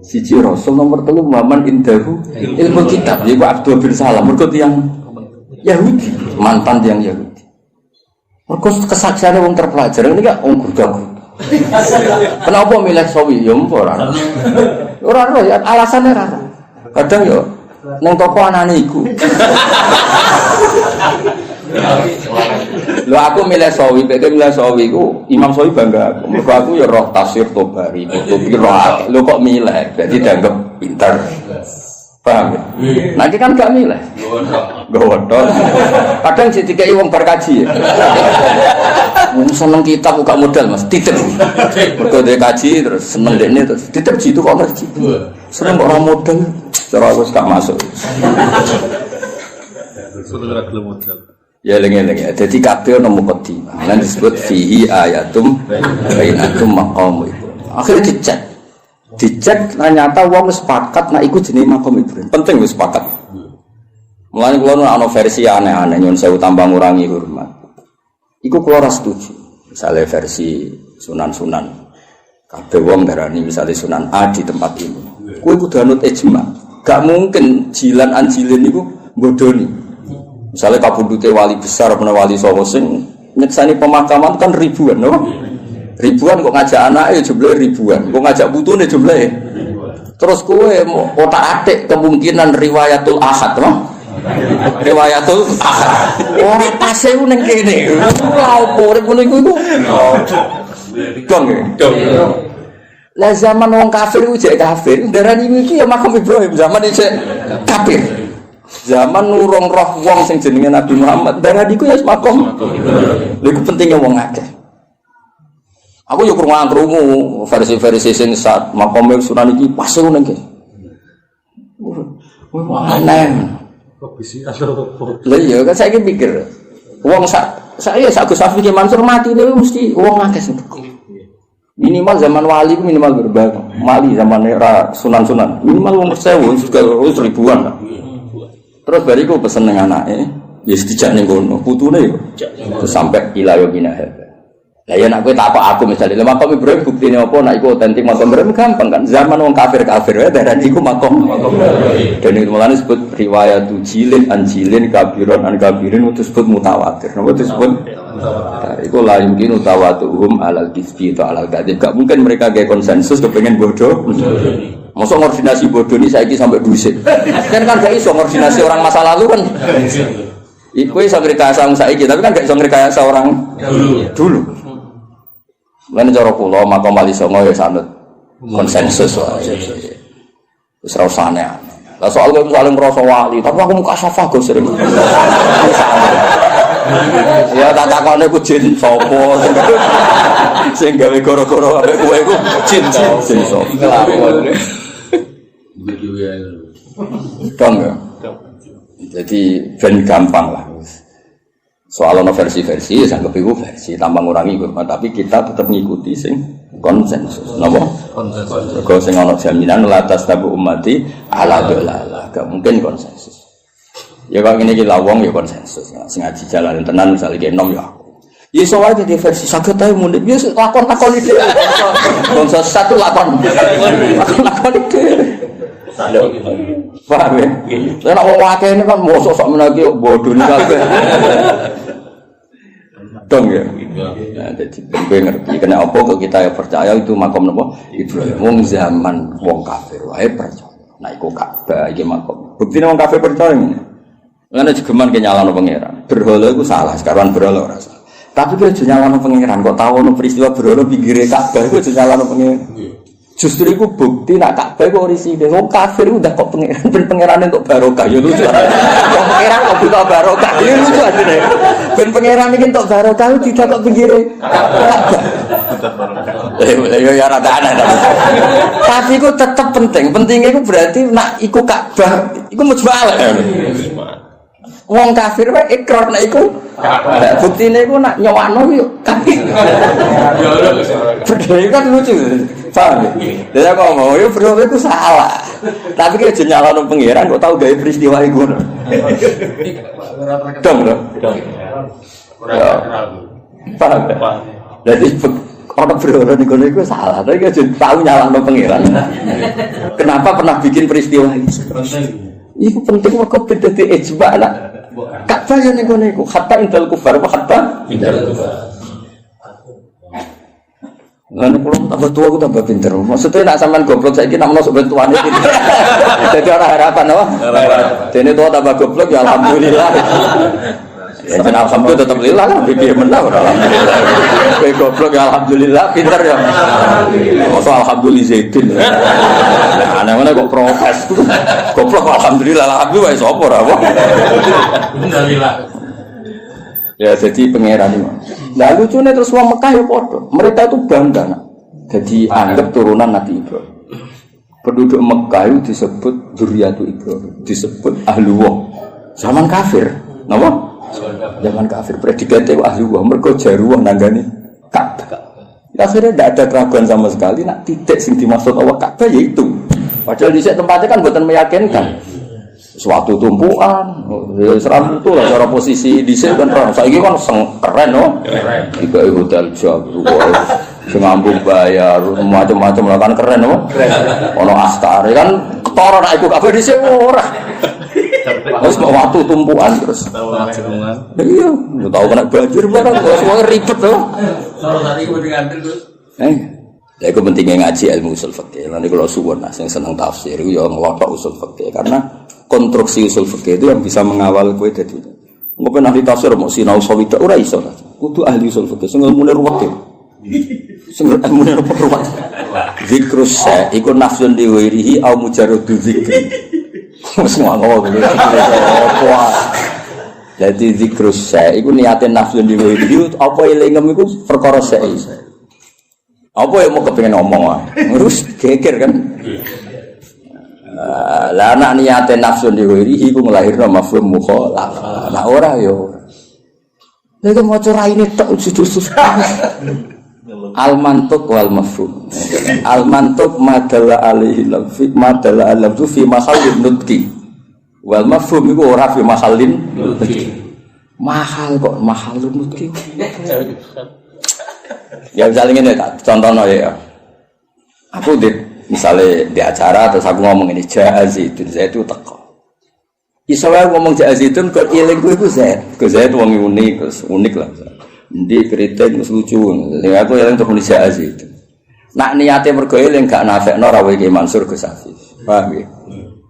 B: siji Rasul, nomor 3 Muhammad indahu ilmul kitab. Iku Abdul bin Salam mergo tiyang Yahudi, mantan yang Yahudi. Mereka kesaksiannya orang terpelajar, ini kan orang gurgagu. Kenapa milih sawi? Ya orang. Orang ya alasannya rara. Kadang ya, neng toko anak iku. Lho aku milih Sawi, beda milih Sawi ku Imam Sawi bangga aku. Mergo aku ya roh tafsir Tobari, Qutubi roh. Lho kok milih? Berarti dianggap pinter. Paham ya? Nanti kan gak milih. Godhong. Kadang dikai wong bar kaji ya. Wong seneng kitab gak modal Mas, titip. Mergo dhe kaji terus seneng dekne terus titip jitu kok ngaji. Seneng kok ora modal. Cara aku gak masuk.
C: Saudara gelem modal.
B: Ya eling-eling ya. Dadi kabeh ono mukadimah. Lan disebut fihi ayatum bainatum maqam itu. Akhirnya dicek ternyata wong sepakat nek iku jenenge maqam Ibrahim. Penting wis sepakat. Mulane kula ana versi aneh-aneh nyun sewu tambah ngurangi hormat. Iku kula ora setuju. Misale versi sunan-sunan. Kabeh wong darani misale Sunan A di tempat ini. Kuwi kudu anut ijma. Gak mungkin jilan anjilin niku bodoni. Misalnya kabudute wali besar apa wali songo sing nyeksani pemakaman kan ribuan, no? Ribuan kok ngajak anake jumlahe ribuan, kok ngajak putune jumlahe. Terus kowe otak-atik kemungkinan riwayatul ahad, no? Riwayatul ahad. Ora pase ku ning kene. Lha opo urip ngono iku? Dong. Lah zaman wong kafir ku jek kafir, darani iki ya makam Ibrahim zaman iki kafir. Zaman nurung roh wong sing jenenge Nabi Muhammad, darani ku ya makam. Lha iku pentinge wong akeh. Aku yo krungu versi-versi sing sak makam Sunan iki pas ngono iki. Aneh.
C: Kok bisi atau
B: Lha iya kan saiki pikir. Wong saya Gus Safi Mansur mati niku mesti wong akeh sing minimal zaman wali itu minimal berbagi mali zaman era sunan-sunan minimal umur 1000 juga ribuan lah. Terus bariku pesen dengan anaknya ya setijak nih kono putune sampai ilayo gina hebat lah ya nak gue tak apa aku misalnya makam Ibrahim bukti ini apa nak ikut otentik makam Ibrahim gampang kan zaman orang kafir ya dan itu makam dan itu malah disebut riwayat jilin anjilin kabiron an kabirin itu disebut mutawatir itu disebut itu lah mungkin utawatuhum alal kisbi atau alal gadib gak mungkin mereka kayak konsensus kepengen bodoh masa ngordinasi bodoh ini saya sampai dusit kan gak iso ngordinasi orang masa lalu kan itu bisa ngerikasa orang saiki tapi kan gak bisa ngerikasa orang dulu lan cara kula makam wali songo ya sanut konsensus wae wis ora usane lah soal kowe saling ngrasa wali tapi aku muka safah go sering ya tak takone ku jin sapa sing gawe goro-goro ambek kowe iku jin sapa dong ya jadi ben gampang lah soal ono versi-versi ya sanggep iku versi tambah ngurangi hormat tapi kita tetap ngikuti sing konsensus napa konsensus kok sing ono jaminan latas tabu ummati ala dolala gak mungkin konsensus ya kok ngene iki lawong ya konsensus sing ngaji jalan tenan misale ki enom ya aku ya iso wae di versi saged ae mundhik ya lakon-lakon iki bangsa satu lakon iki paham ya? Saya nak wakil ini kan mosok sok menagi bodoh ni kabeh. Dong ya. Nah, jadi gue ngerti. Kena apa kok kita yang percaya itu makam apa? Ibrahim. Wong zaman wong kafir wae percaya. Nah, iku Ka'bah iki makam. Buktine wong kafir percaya ngene. Ngene jegeman ke nyalano pangeran. Berhala iku salah, sekarang berhala ora salah. Tapi kowe aja nyalano pangeran, kok tau ono peristiwa berhala pinggire Ka'bah iku aja nyalano pangeran. Justru itu bukti nak Ka'bah kok risine wong kafir udah kok pangeran untuk barokah ya lucu. Wong pangeran kok butuh barokah ya lucu asline. Ben pangeran iki untuk barokah tidak kok pinggire Ka'bah. Ya rada aneh tapi itu tetap penting. Pentingnya itu berarti nak iku Ka'bah iku mujmal. Wong kafir wae ikrar nek iku Ka'bah. Buktine iku nak nyowakno yo kafir. Berdaya kan lucu. Paham ya? Jadi aku ngomong, ya berdua itu salah. Tapi kita aja nyalano pangeran, kok tahu gaya peristiwa itu. Dong. Paham ya? Jadi orang berdua itu salah. Tapi kita aja tahu nyalano pangeran. Kenapa pernah bikin peristiwa itu? Itu penting, kok beda di ijma lah. Ka'bah yang itu. Hatta indal kufar, apa hatta? Indal kufar. Lalu kalau tambah tua aku tambah pinter. Maksudnya nak sampean goblok saiki nak menosok bantuan iki. Jadi orang harapan apa? Dene tua tambah goblok ya alhamdulillah. Ya jeneng alhamdulillah tetep lillah lah piye menang ora alhamdulillah. Kowe goblok ya alhamdulillah pinter ya. Masa alhamdulillah zaidin. Nah, ana kok protes. Goblok alhamdulillah wis sapa ora apa.
C: Alhamdulillah.
B: Ya jadi pangeran itu. Lah lucune terus wong Mekah ya padha. Mereka itu bangga nak. Jadi anggap turunan Nabi Ibrahim. Penduduk Mekah itu disebut dzurriyyatu Ibrahim, disebut ahlullah. Zaman kafir, napa? Zaman kafir predikate ahlullah, mergo jaruah nanggani Ka'bah. Akhirnya tidak ada keraguan sama sekali, nak titik sing dimaksud Allah Ka'bah yaitu. Padahal di tempatnya kan bukan meyakinkan. Suatu tumpuan, seram itu lah cara posisi di sini kan orang. Saya kan keren, no? Tiga hotel jauh, sengambung bayar, macam-macam lah kan keren, no? Ono astar, kan ketoran aku kafe di sini orang. Terus mau waktu tumpuan terus. Iya, tahu kena banjir barang, semuanya ribet, no?
C: Kalau tadi aku diantar terus.
B: Ya itu pentingnya ngaji ilmu usul fikih. Nanti kalau suwon yang senang tafsir itu ya ngelotok usul fikih karena konstruksi usul fikih itu yang bisa mengawal kowe dadi. Ngopo ahli tafsir mau sinau sawida ora iso. Kudu ahli usul fikih sing ilmune ruwet. Sing ilmune ruwet. Zikrus sa iku nafsun diwirihi au mujarradu dzikri. Wis ngono kuwi. Jadi zikrus sa iku niate nafsun diwirihi apa elingem iku perkara sa. Apa yang mau kepengen ngomong wae? Ngurus geger kan. Lah anak niate nafsu diwirihi ku nglahirno mafhum mukhalafah. Nah ora yo. Nek maca raine tok judul. Al mantuq wal mafhum. Al mantuq madalla alaihi lafzi madalla alafzu fi mahallin nutqi. Wal mafhum iku ora fi mahallin nutqi. Mahal kok mahallun nutqi. Ya misalnya ini contohnya ya. Aku misalnya di acara terus aku ngomong ini Zaidun, saya itu teko. Isowel ngomong Zaidun kok ilingku itu Zaid. Ke Zaid wong unik lah. Ndi kritik wis lucu. Lha aku eling terus muni Zaidun. Nak niate mergo eling gak nafekno rawe Ki Mansur Gus Hafiz. Paham ya?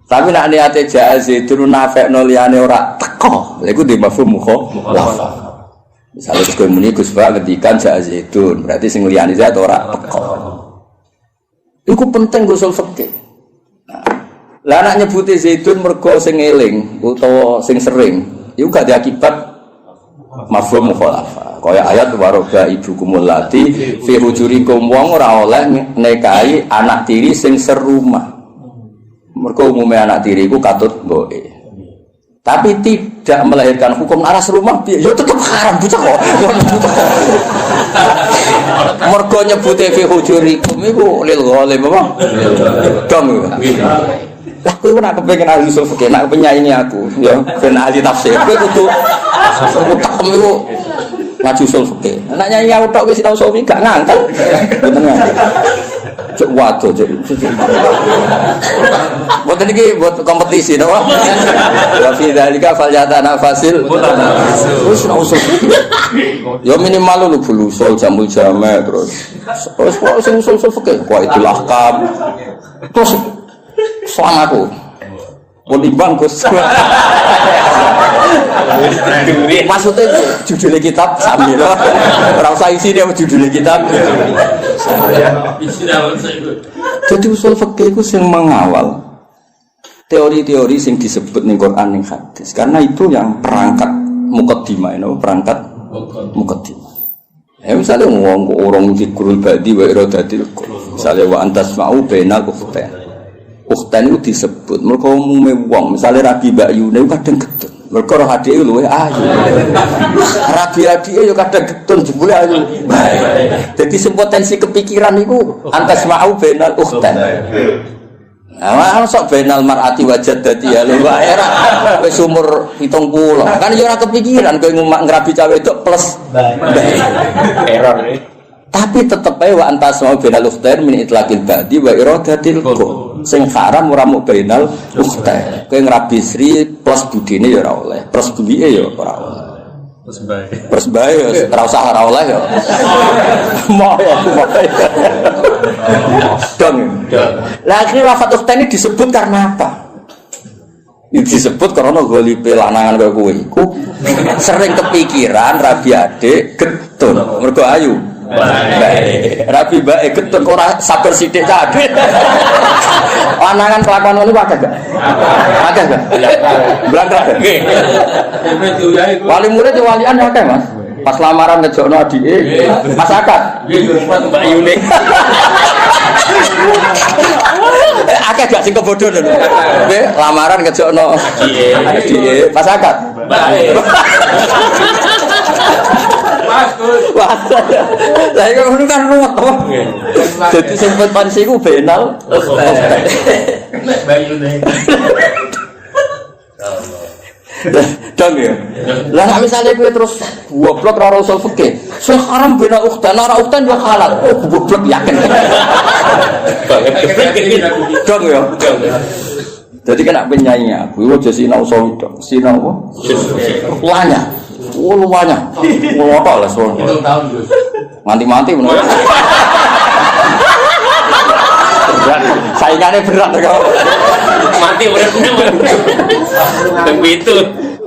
B: Tapi nak niate Zaidun nafekno liyane ora teko. Lha iku di mafhum mukhalafah. Misalnya Gus Muni Gus Ba ngendikan Zaidun, berarti sing liyane Zaid ora teko. Iku penting usul fikih. Lah nek nyebuti Zaidun mergo sing eling utawa sing sering, iku gak diakibat mafhum mukhalafah. Kaya ayat waroga ibukumul lati fi hujurikum wong ora oleh nikahi anak tiri sing serumah. Mergo umume anak tiri iku katut mboke. Tapi tidak melahirkan hukum aras rumah piye ya tetep haram bocah kok. Mergo nyebute fi hujurikum iku lil ghalim apa? Dong. Lah kowe nek kepengin ahli usul fikih, nek penyaingi aku ya ben ahli tafsir. Kowe kudu takem iku ngaji usul fikih. Nek nyanyi aku tok wis tau suwi gak ngangkat. Bener gak? Cuk waduh cuk. Mboten iki buat kompetisi to. Wa fi dzalika falyatana fasil. Wis usul. Ya minimal lu bulusul jamul jame terus. Terus kok sing usul fikih kok itu ahkam. Terus soal aku. Pun imbang Gus. Maksudnya judulnya kitab sambil ora usah isi dia judulnya kitab. Jadi usul fikih itu yang mengawal teori-teori yang disebut ning Quran ning hadis. Karena itu yang perangkat muqaddimah, perangkat muqaddimah. Ya misalnya ngomong orang zikrul badi wa iradatil qul. Misalnya wa antasma'u bainal ukhtain. Ukhtain itu disebut mergo umume wong, misalnya Rabi Mbak Yune kadang getun. Mergo roh adike luwe ayu. Rabi adike yo kadang getun jebule ayu. Dadi sing potensi kepikiran iku antasma'u bainal ukhtain. Nah, sok benal mar'ati wajad dadi ya lho era wis umur 70. Kan yo ora kepikiran kowe ngrabi cawe itu plus error. Tapi tetep ae wa antas mau benal ukhtair min itlaqil badi wa iradatil qul. Sing haram ora mung benal ukhtair. Kowe ngrabi sri plus budine ya ora oleh, plus duwike ya ora oleh. Terus bae ora usah ora oleh ya. Mau ya. Dong. Lah akhirnya lafaz ukhtain ini disebut karena apa? Disebut karena golipe lanangan kaya kowe iku sering kepikiran rabi adik getun mergo ayu. Baik. Rabi baik getun ora sabar sithik kabeh. Lanangan kelakuan ngono akeh gak? Akeh gak? Blangkrah. Nggih. Wali murid walian akeh, Mas. Pas lamaran ngejokno adike, masakan. Nggih, Mbak Yuni. Akeh gak sing kebodoh lho. Nggih, lamaran ngejokno adike, masakan. Baik. Wah, lah iki ngono kan ruwet to. Dadi sempet pansi ku benal.
C: Nek bayune.
B: Dong ya. Lah nek misale kowe terus goblok ora usul fikih. Sing haram bena ukhtan, ora ukhtan yo halal. Goblok yakin. Dong ya. Jadi kena penyanyi aku aja sinau sawi tok. Sinau apa? Lanya. Luwanya. Ngotok lah soal.
C: 7 tahun, Gus.
B: Mati-mati bener. Saingannya berat kok.
C: Mati bener. Begitu.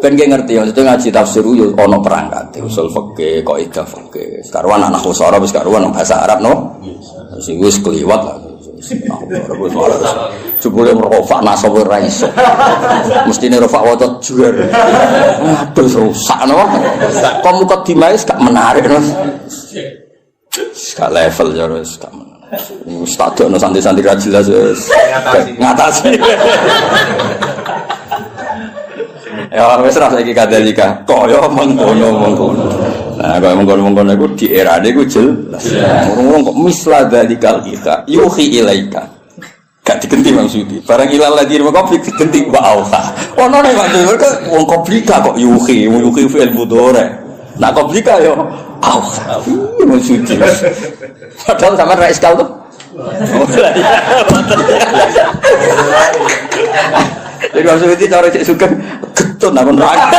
B: Ben ngerti maksudnya ngaji tafsir yo ana perangkat usul fikih, kaidah fikih. Sekarang anak usara wis karuan bahasa Arab no. Sing wis kliwat lah. Jebule merofak nasab ora iso. Mestine rofak waca juar. Aduh rusak no. Kok muka dimais gak menarik no. Gak level ya wis gak. Wis takokno santai-santai ra jelas wis. Ngatasi. Ya wis ra saiki kadalika. Kaya mengkono. Nah, kaya mengkono iku di erane iku jelas. Ngomong kok misla dalikal kita yuhi ilaika. Gak digenti maksudi. Barang ilal ladhi maka digenti wa auha. Ono nek maksud wong komplika kok yuhi fi'il mudhari. Nah komplika yo auha. Maksudi. Padahal sama ra iskal tuh. Jadi maksud itu cara cek suka getun aku neraka.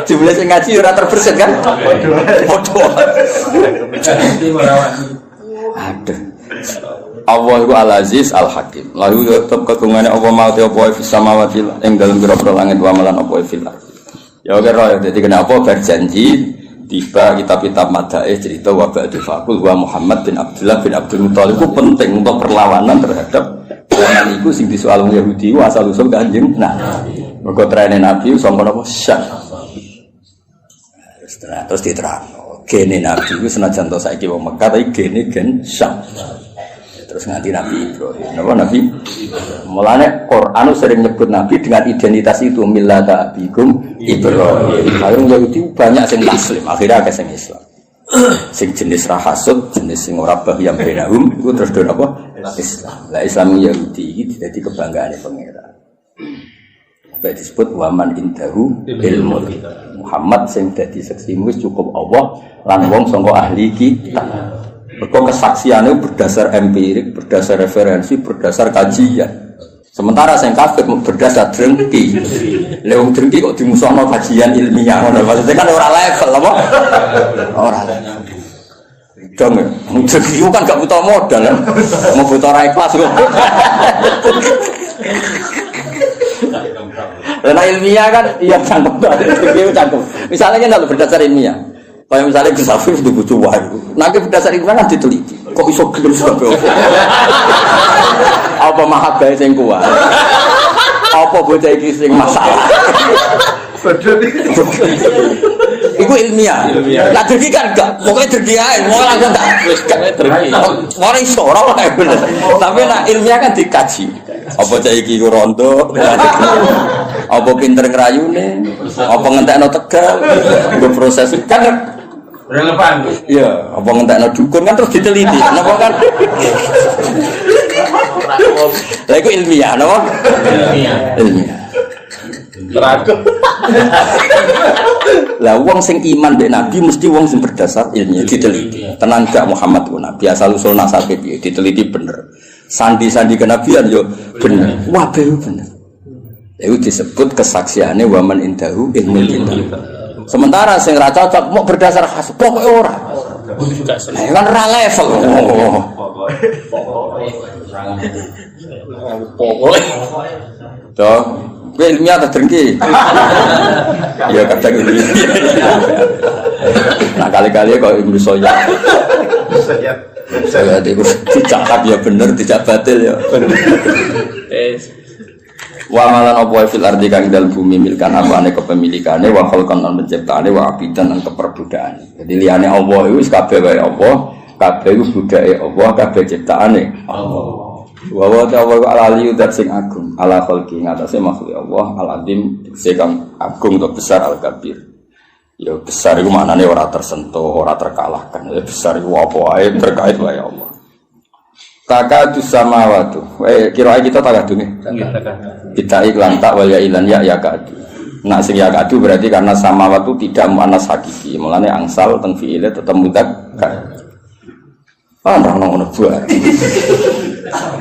B: Jumlah sing ngaji ora terbersit kan? Bodoh. Aduh. Allah itu Al-Aziz Al-Hakim. Lalu tetap kegungane apa mau te apa fis samawati ing dalem pira-pira langit wa malan apa fil. Ya kira ya dadi kenapa berjanji tiba kitab-kitab madaih cerita wa ba'du faqul wa Muhammad bin Abdullah bin Abdul Muthalib itu penting untuk perlawanan terhadap orang itu sing disoal wong Yahudi ku asal usul Kanjeng Nabi. Mergo trene Nabi sangka napa Syam. Terus diterangno, gene Nabi ku senajan to saiki wong Mekah tapi gene gen Syam. Terus nganti Nabi Ibrahim. Napa Nabi? Mulane Quran sering nyebut Nabi dengan identitas itu millata abikum Ibrahim. Kalau Yahudi banyak sing taslim, akhirnya akeh sing Islam. Sing jenis rahasud, jenis sing ora bahyam benahum iku terus do napa? Islam. Lah Islam Yahudi iki dadi kebanggaane pangeran. Sampai disebut waman indahu ilmu. Muhammad sing dadi saksi wis cukup Allah lan wong sangka ahli kitab. Mergo kesaksiannya berdasar empirik, berdasar referensi, berdasar kajian. Sementara sing kafir berdasar drengki. Lewung drengki kok dimusuhno kajian ilmiah ngono. Maksudnya kan ora level apa? Ora level. Dong, drengki kan gak butuh modal kan. Mau butuh ra ikhlas kok. Karena ilmiah kan iya cangkem. Drengki cangkem. Misalnya kan berdasar ilmiah. Kayak misalnya Gus Afif itu butuh wae. Nanti berdasar itu kan diteliti. Kok iso gelem sebab apa mahabbah sing kuat? Apa bocah iki sing masalah? Iku ilmiah. Lah dadi kan gak, pokoke dadi ae, mau langsung tak wis gak dadi. Ora iso ora bener. Tapi nek ilmiah kan dikaji. Apa cah iki ku rondo? Apa pinter ngrayune? Apa ngentekno tegal? Nggo proses kan
C: Relevan.
B: iya, apa ngentekno dukun kan terus diteliti. Napa kan? Lah iku ilmiah, napa? Ilmiah.
C: Terakhir.
B: Lah wong sing iman mbek Nabi mesti wong sing berdasar ilmiah diteliti. Tenan gak Muhammad ku Nabi asal usul nasabe piye diteliti bener. Sandi-sandi kenabian yo bener. Wah, bener. Itu disebut kesaksiannya waman indahu ilmu kitab. Sementara sing ra cocok mau berdasar khas pokoke ora. Kan ra level. Pokoke. Toh, Kowe ilmiah ta drengki. Ya kadang ini. Nah kali-kali kok Ibnu Soya. Saya itu dicakap ya bener, tidak batil ya. Wa malan apa fil ardi kang dalem bumi milkan apane kepemilikane wa khalqan lan penciptaane wa abidan lan keperbudakane. Jadi liyane Allah iku wis kabeh wae Allah, kabeh iku budake Allah, kabeh ciptaane Allah. Wa wa ta'ala alali udat sing agung, ala khalqi ngatasé makhluk Allah, al-azim sing agung atau besar al-kabir. Ya besar iku maknane ora tersentuh, ora terkalahkan. Ya besar iku apa wae terkait wae Allah. Takadu samawatu. Kira kita takadu nih. Kita iklan tak wal ya ilan ya kadu. Nak sing ya kadu berarti karena samawatu tidak muannas hakiki. Mulane angsal teng fiile tetep mudzakkar. Ndang ngono buat.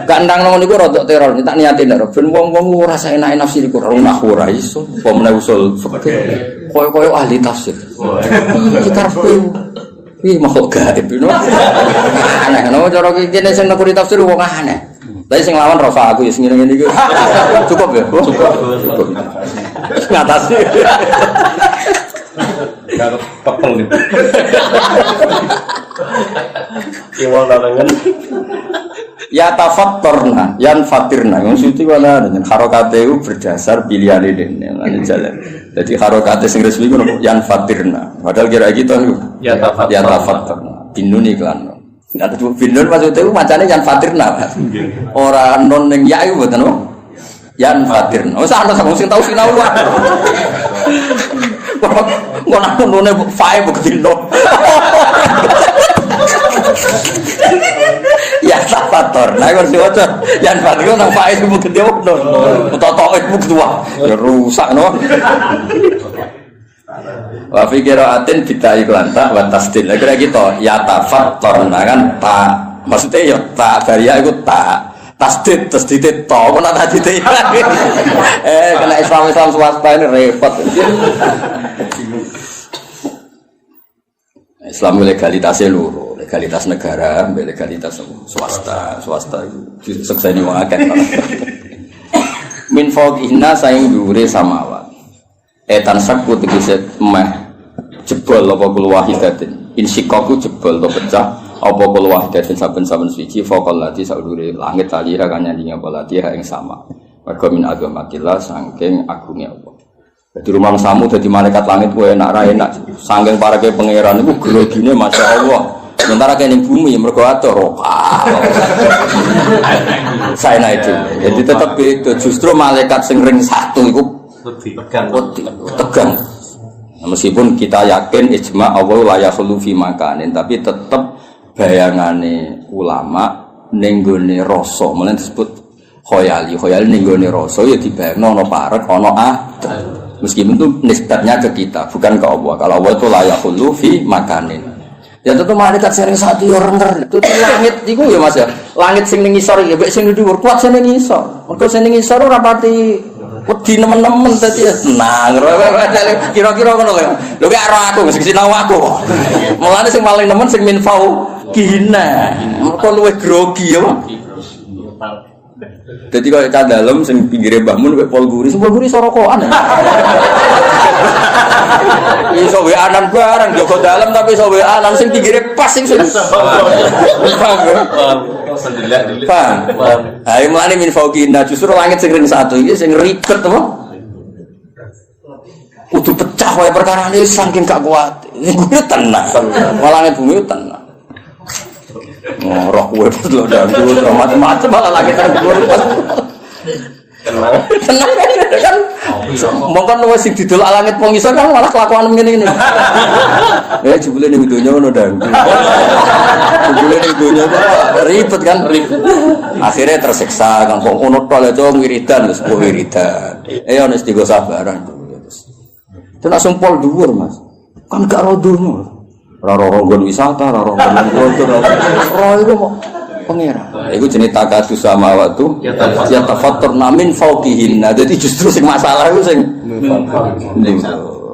B: Gak ndang ngono niku rodok teror, tak niatin nek ben wong-wong ora enak nafsi iku ora iso. Apa meneh usul fikih. Koyo ahli tafsir. Kita Wih mau gaib itu, aneh. Nopo cara kene sing nekuri tafsir wong aneh. Tapi sing lawan Rafa aku ya sing ngene iki. Cukup ya? Cukup. Ngatasi.
C: Enggak kepel nih. Iwal dalangan.
B: Ya tafakkarna, yan fatirna. Yang suci wala dengan harokate itu berdasar pilihane dene lan jalan. Jadi harokate sing resmi ku yan fatirna. Padahal kira gitu ya tafakkarna. Binun iklan. Ada tuh binun maksudnya itu macane yan fatirna. Ora non ning ya iku mboten no. Yan fatirna. Wis ana sing tau sinau wae. Ngono nune fae bukti no. Ya tafator, nah kalau sih wajar, yang pasti kan apa itu mungkin dia benar, totok itu mungkin tua, ya rusak no. Wafi kiraatin kita iklan tak watasdil, kira gitu, ya tafator, nah kan tak, maksudnya ya tak dari aku tak, tasdid to, mana tadi teh, kena Islam swasta ini repot. Islam legalitasnya luruh, legalitas negara, legalitas swasta itu sekseni wong akeh. Min fawqihna saing dhuwure samawat. Etan sakku tegese meh jebol apa kul wahidatin. Insikaku jebol to pecah apa kul wahidatin saben-saben suci faqal lati saudure langit talira kan nyandinge apa lati ing sama. Mergo min agamatillah saking agunge Allah. Di rumah samu jadi malaikat langit gue enak enak. Sangking para ke pangeran itu grogine masya Allah. Sementara kayak di bumi mergo atur rokal. Saya naik itu. Jadi tetap itu justru malaikat sing ring satu itu tegang. Nah, meskipun kita yakin ijma Allah la yakhlu fi makanin, tapi tetap bayangane ulama nenggone rasa, mulane disebut khoyali nenggone rasa ya dibayangno ana parek ana meskipun itu nisbatnya ke kita, bukan ke Allah. Kalau Allah itu layak hulu fi makanin. Ya tentu malaikat sering satu orang itu langit itu ya mas ya. Langit sing ngisor ya, baik sing dhuwur kuat sing ngisor. Mergo sing ngisor ora pati wedi nemen-nemen dadi tenang. Kira-kira ngono lho. Lho gak ora aku sing sinau aku. Mulane sing paling nemen sing minfau kina. Mergo luwih grogi ya. Jadi kalau ikan dalam, sing pinggirnya bangun, kayak pol guri sorokoan ya. Iso anan barang, joko dalam tapi iso anan, sing pinggirnya pas, sing paham? Ayo mulai min fauqina, justru langit sing ring satu, ini sing ribet apa? Udah pecah, wae perkara ini saking gak kuat. Gue tenang, malah langit bumi tenang. Roh gue pas lo dangdut, macam-macam malah lagi dangdut. Tenang kan? Mungkin lo sing didol langit pengisor kan malah kelakuan begini ini. Jebule ning donya ono dangdut. Jebule ning donya ribet kan, ribet. Akhirnya tersiksa kan kok ono tol aja wiridan wis wiridan. Ono istigo sabaran. Itu langsung pol dhuwur, Mas. Kan gak rodono. Raro-ronggon wisata, raro-ronggon kotor, roh itu mau pengira. Itu jenis takadus sama waktu. Ya tafatur namin fauqihinna. Jadi justru sing masalah itu sing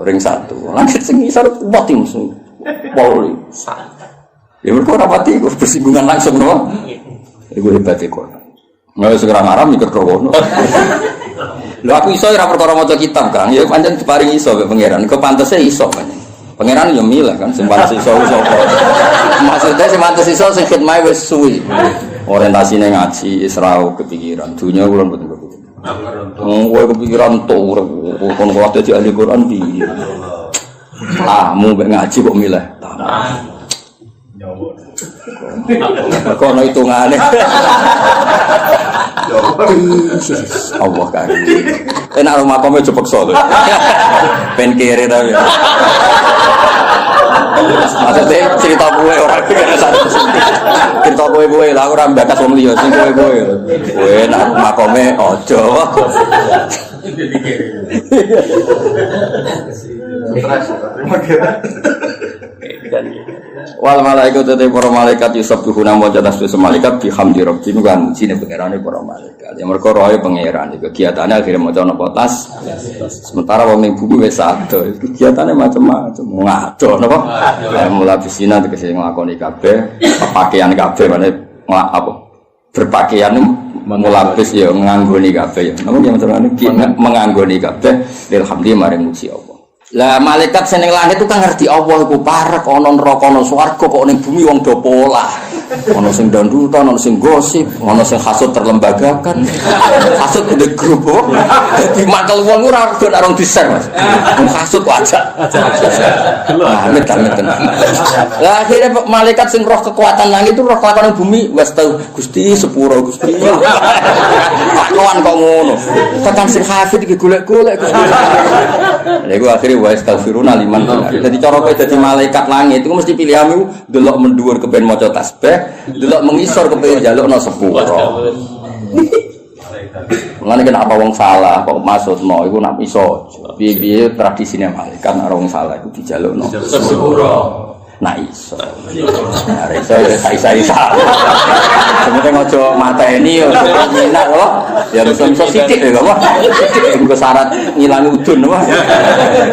B: ring satu. Langit sing isar mati musuh. Poli. Ya mereka rapati bersinggungan langsung no. Iku hebat iku. Nggak segera ngarang mikir rono. Lho aku iso ora perkara maca kitab, Kang. Ya pancen diparingi iso mek pangeran. Kok pantese iso pancen. Pangeran yo milih kan sing pantes iso sapa. Maksudnya sing pantes iso sing khidmah wis suwi. Orientasine ngaji Israel kepikiran. Dunya kula mboten kepikiran. Kowe kepikiran to urip kon kuwi dadi ahli Quran piye. Mu mek ngaji kok milih. Kok ono hitungane. Allah kan. Enak rumah kome cepek so. Pen kiri ta ya. Maksudnya cerita gue orang cerita gue lah orang bakas wong liya sing gue. Kowe enak rumah kome ojo. Wal malaikat te para malaikat yusabbihuna wa tasbihu malaikat bihamdi rabbihim kan mujine pangerane para malaikat. Ya mergo roe pangeran iki kegiatane akhire maca napa tas. Sementara wong ning bumi wis ado, kegiatane macam-macam. Ngado napa? Mulai bisina tegese nglakoni kabeh, pakaian kabeh mane apa? Berpakaian mulabis ya nganggoni kabeh ya. Napa yang terane menganggoni kabeh alhamdulillah maring muji Allah. Lah malaikat sing ning langit itu kan ngerti Allah iku parek ana neraka ana swarga kok ning bumi wong do pola. Ana sing dandutan, ana sing gosip, ana sing hasud terlembagakan. Hasud gede grup. Dadi makel wong ora do arung di-share, Mas. Hasud wajak. Amit. Lah akhirnya malaikat sing roh kekuatan langit itu roh kelakuan bumi wis tau Gusti sepuro Gusti. Kawan kok ngono. Tekan sing hafid iki golek-golek Gusti. Lha iku akhire wa astaghfiruna liman. Dadi cara kowe dadi malaikat langit iku mesti pilihanmu delok mendhuwur kepen maca tasbih, delok mengisor kepen njalukno sepuro. Mulane kenapa wong salah kok maksudno iku nak iso. Piye-piye tradisine malaikat nek wong salah iku dijalukno sepuro. Nah iso. Nah iso isa-isa. Sebenarnya ngojo mateni yo minat lho. Ya iso sithik lho apa. Engko syarat ngilangi udun apa.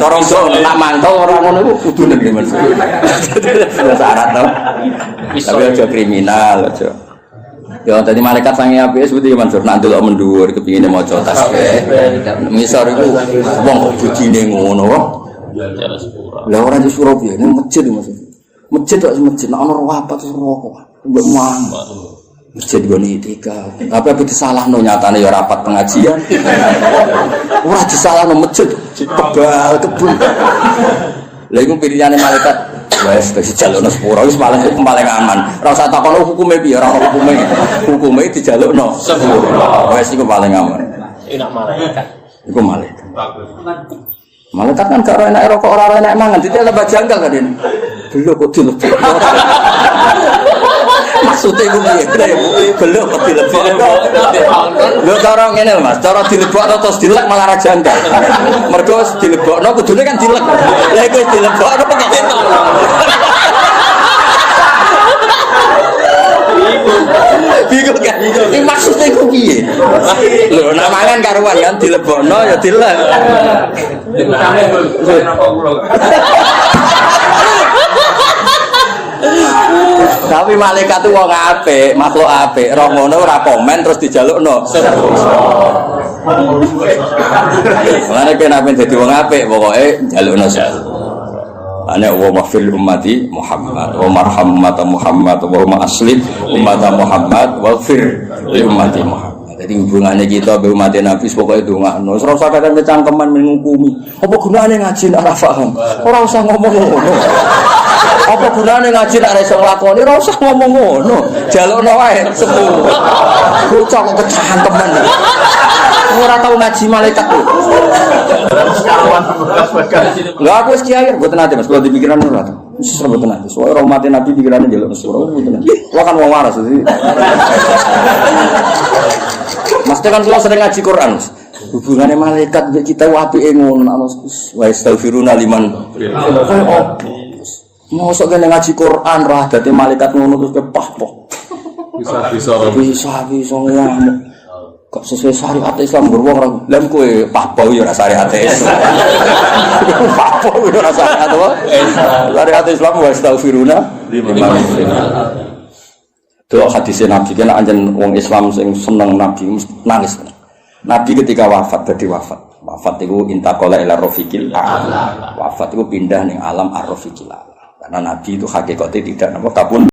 B: Corong do nak mantau ora ngono iku udune iki Mas. Syarat to. Tapi aja kriminal aja. Ya tadi malaikat sange apike seperti Mansur nak delok mendhuwur kepingine maca tasbih. Misor iku wong kok bojine ngono. Lah ora di Surabaya ning masjid maksudnya. Masjid kok masjid ana apa terus rokok. Mbok mang. Masjid gone etika. Apa disalahno nyatane ya rapat pengajian. Ora disalahno masjid tebal kebun. Lha iku pilihane malaikat. Wes wis dijalukno sepuro wis paling aman. Ora usah takon hukume piye, ora hukume. Hukume dijalukno sepuro. Wes iku paling aman.
C: Enak malaikat.
B: Iku malaikat. Malaikat kan gak enak rokok ora enak mangan, dite lembah janggal kan ini. Belok kok dilebok. Maksudnya iku piye? Belok kok dilebok. Lho cara ngene lho Mas, cara dilebok terus dilek malah ra janggal. Mergo dilebokno kudune kan dilek. Lah iku dilebokno pengen enak. Bingung kan? Ini maksudnya itu piye? Lho, nak mangan karuan kan dilebokno ya dilek. Tapi malaikat itu wong apik, makhluk apik. Roh ngono ora komen terus dijalukno. Mulane kena ben dadi wong apik pokoke njalukno sepuro. Ana wa mafil ummati Muhammad wa marham ummata Muhammad wa asli ummata Muhammad wa fir li ummati Muhammad. Jadi hubungannya kita be umat Nabi pokoke ndongakno. Ora usah kadang kecangkeman mengukumi. Apa gunane ngaji nek ora paham? Ora usah ngomong ngono. Apa gunane ngaji nek ora iso nglakoni? Ora usah ngomong ngono. Jalukno wae sepuro. Bocah kok kecangkeman. Ora tau ngaji malaikat. Lha aku wis kiai mboten nate Mas, kalau dipikiran ora to. Wis mboten nate. Soale ora umat Nabi pikirane njaluk sepuro mboten. Kula kan wong waras jadi. Mas kan kula sering ngaji Quran. Hubungannya malaikat mbek kita apike ngono ana wa astaghfiruna liman. Mosok kene ngaji Quran ra dadi malaikat ngono terus kepah-pah. Bisa ngamuk. Kok sesuai syariat Islam beruang orang lem kue pahbau ya syariat Islam. Pahbau ya syariat apa? Syariat Islam wa astaghfiruna liman. Doa hadis Nabi kena anjen wong Islam sing seneng Nabi nangis. Nabi ketika wafat wafat itu intakola ila rofiqil a'la. Wafat itu pindah ning alam ar-rofiqil a'la. Karena Nabi itu hakikatnya tidak kapun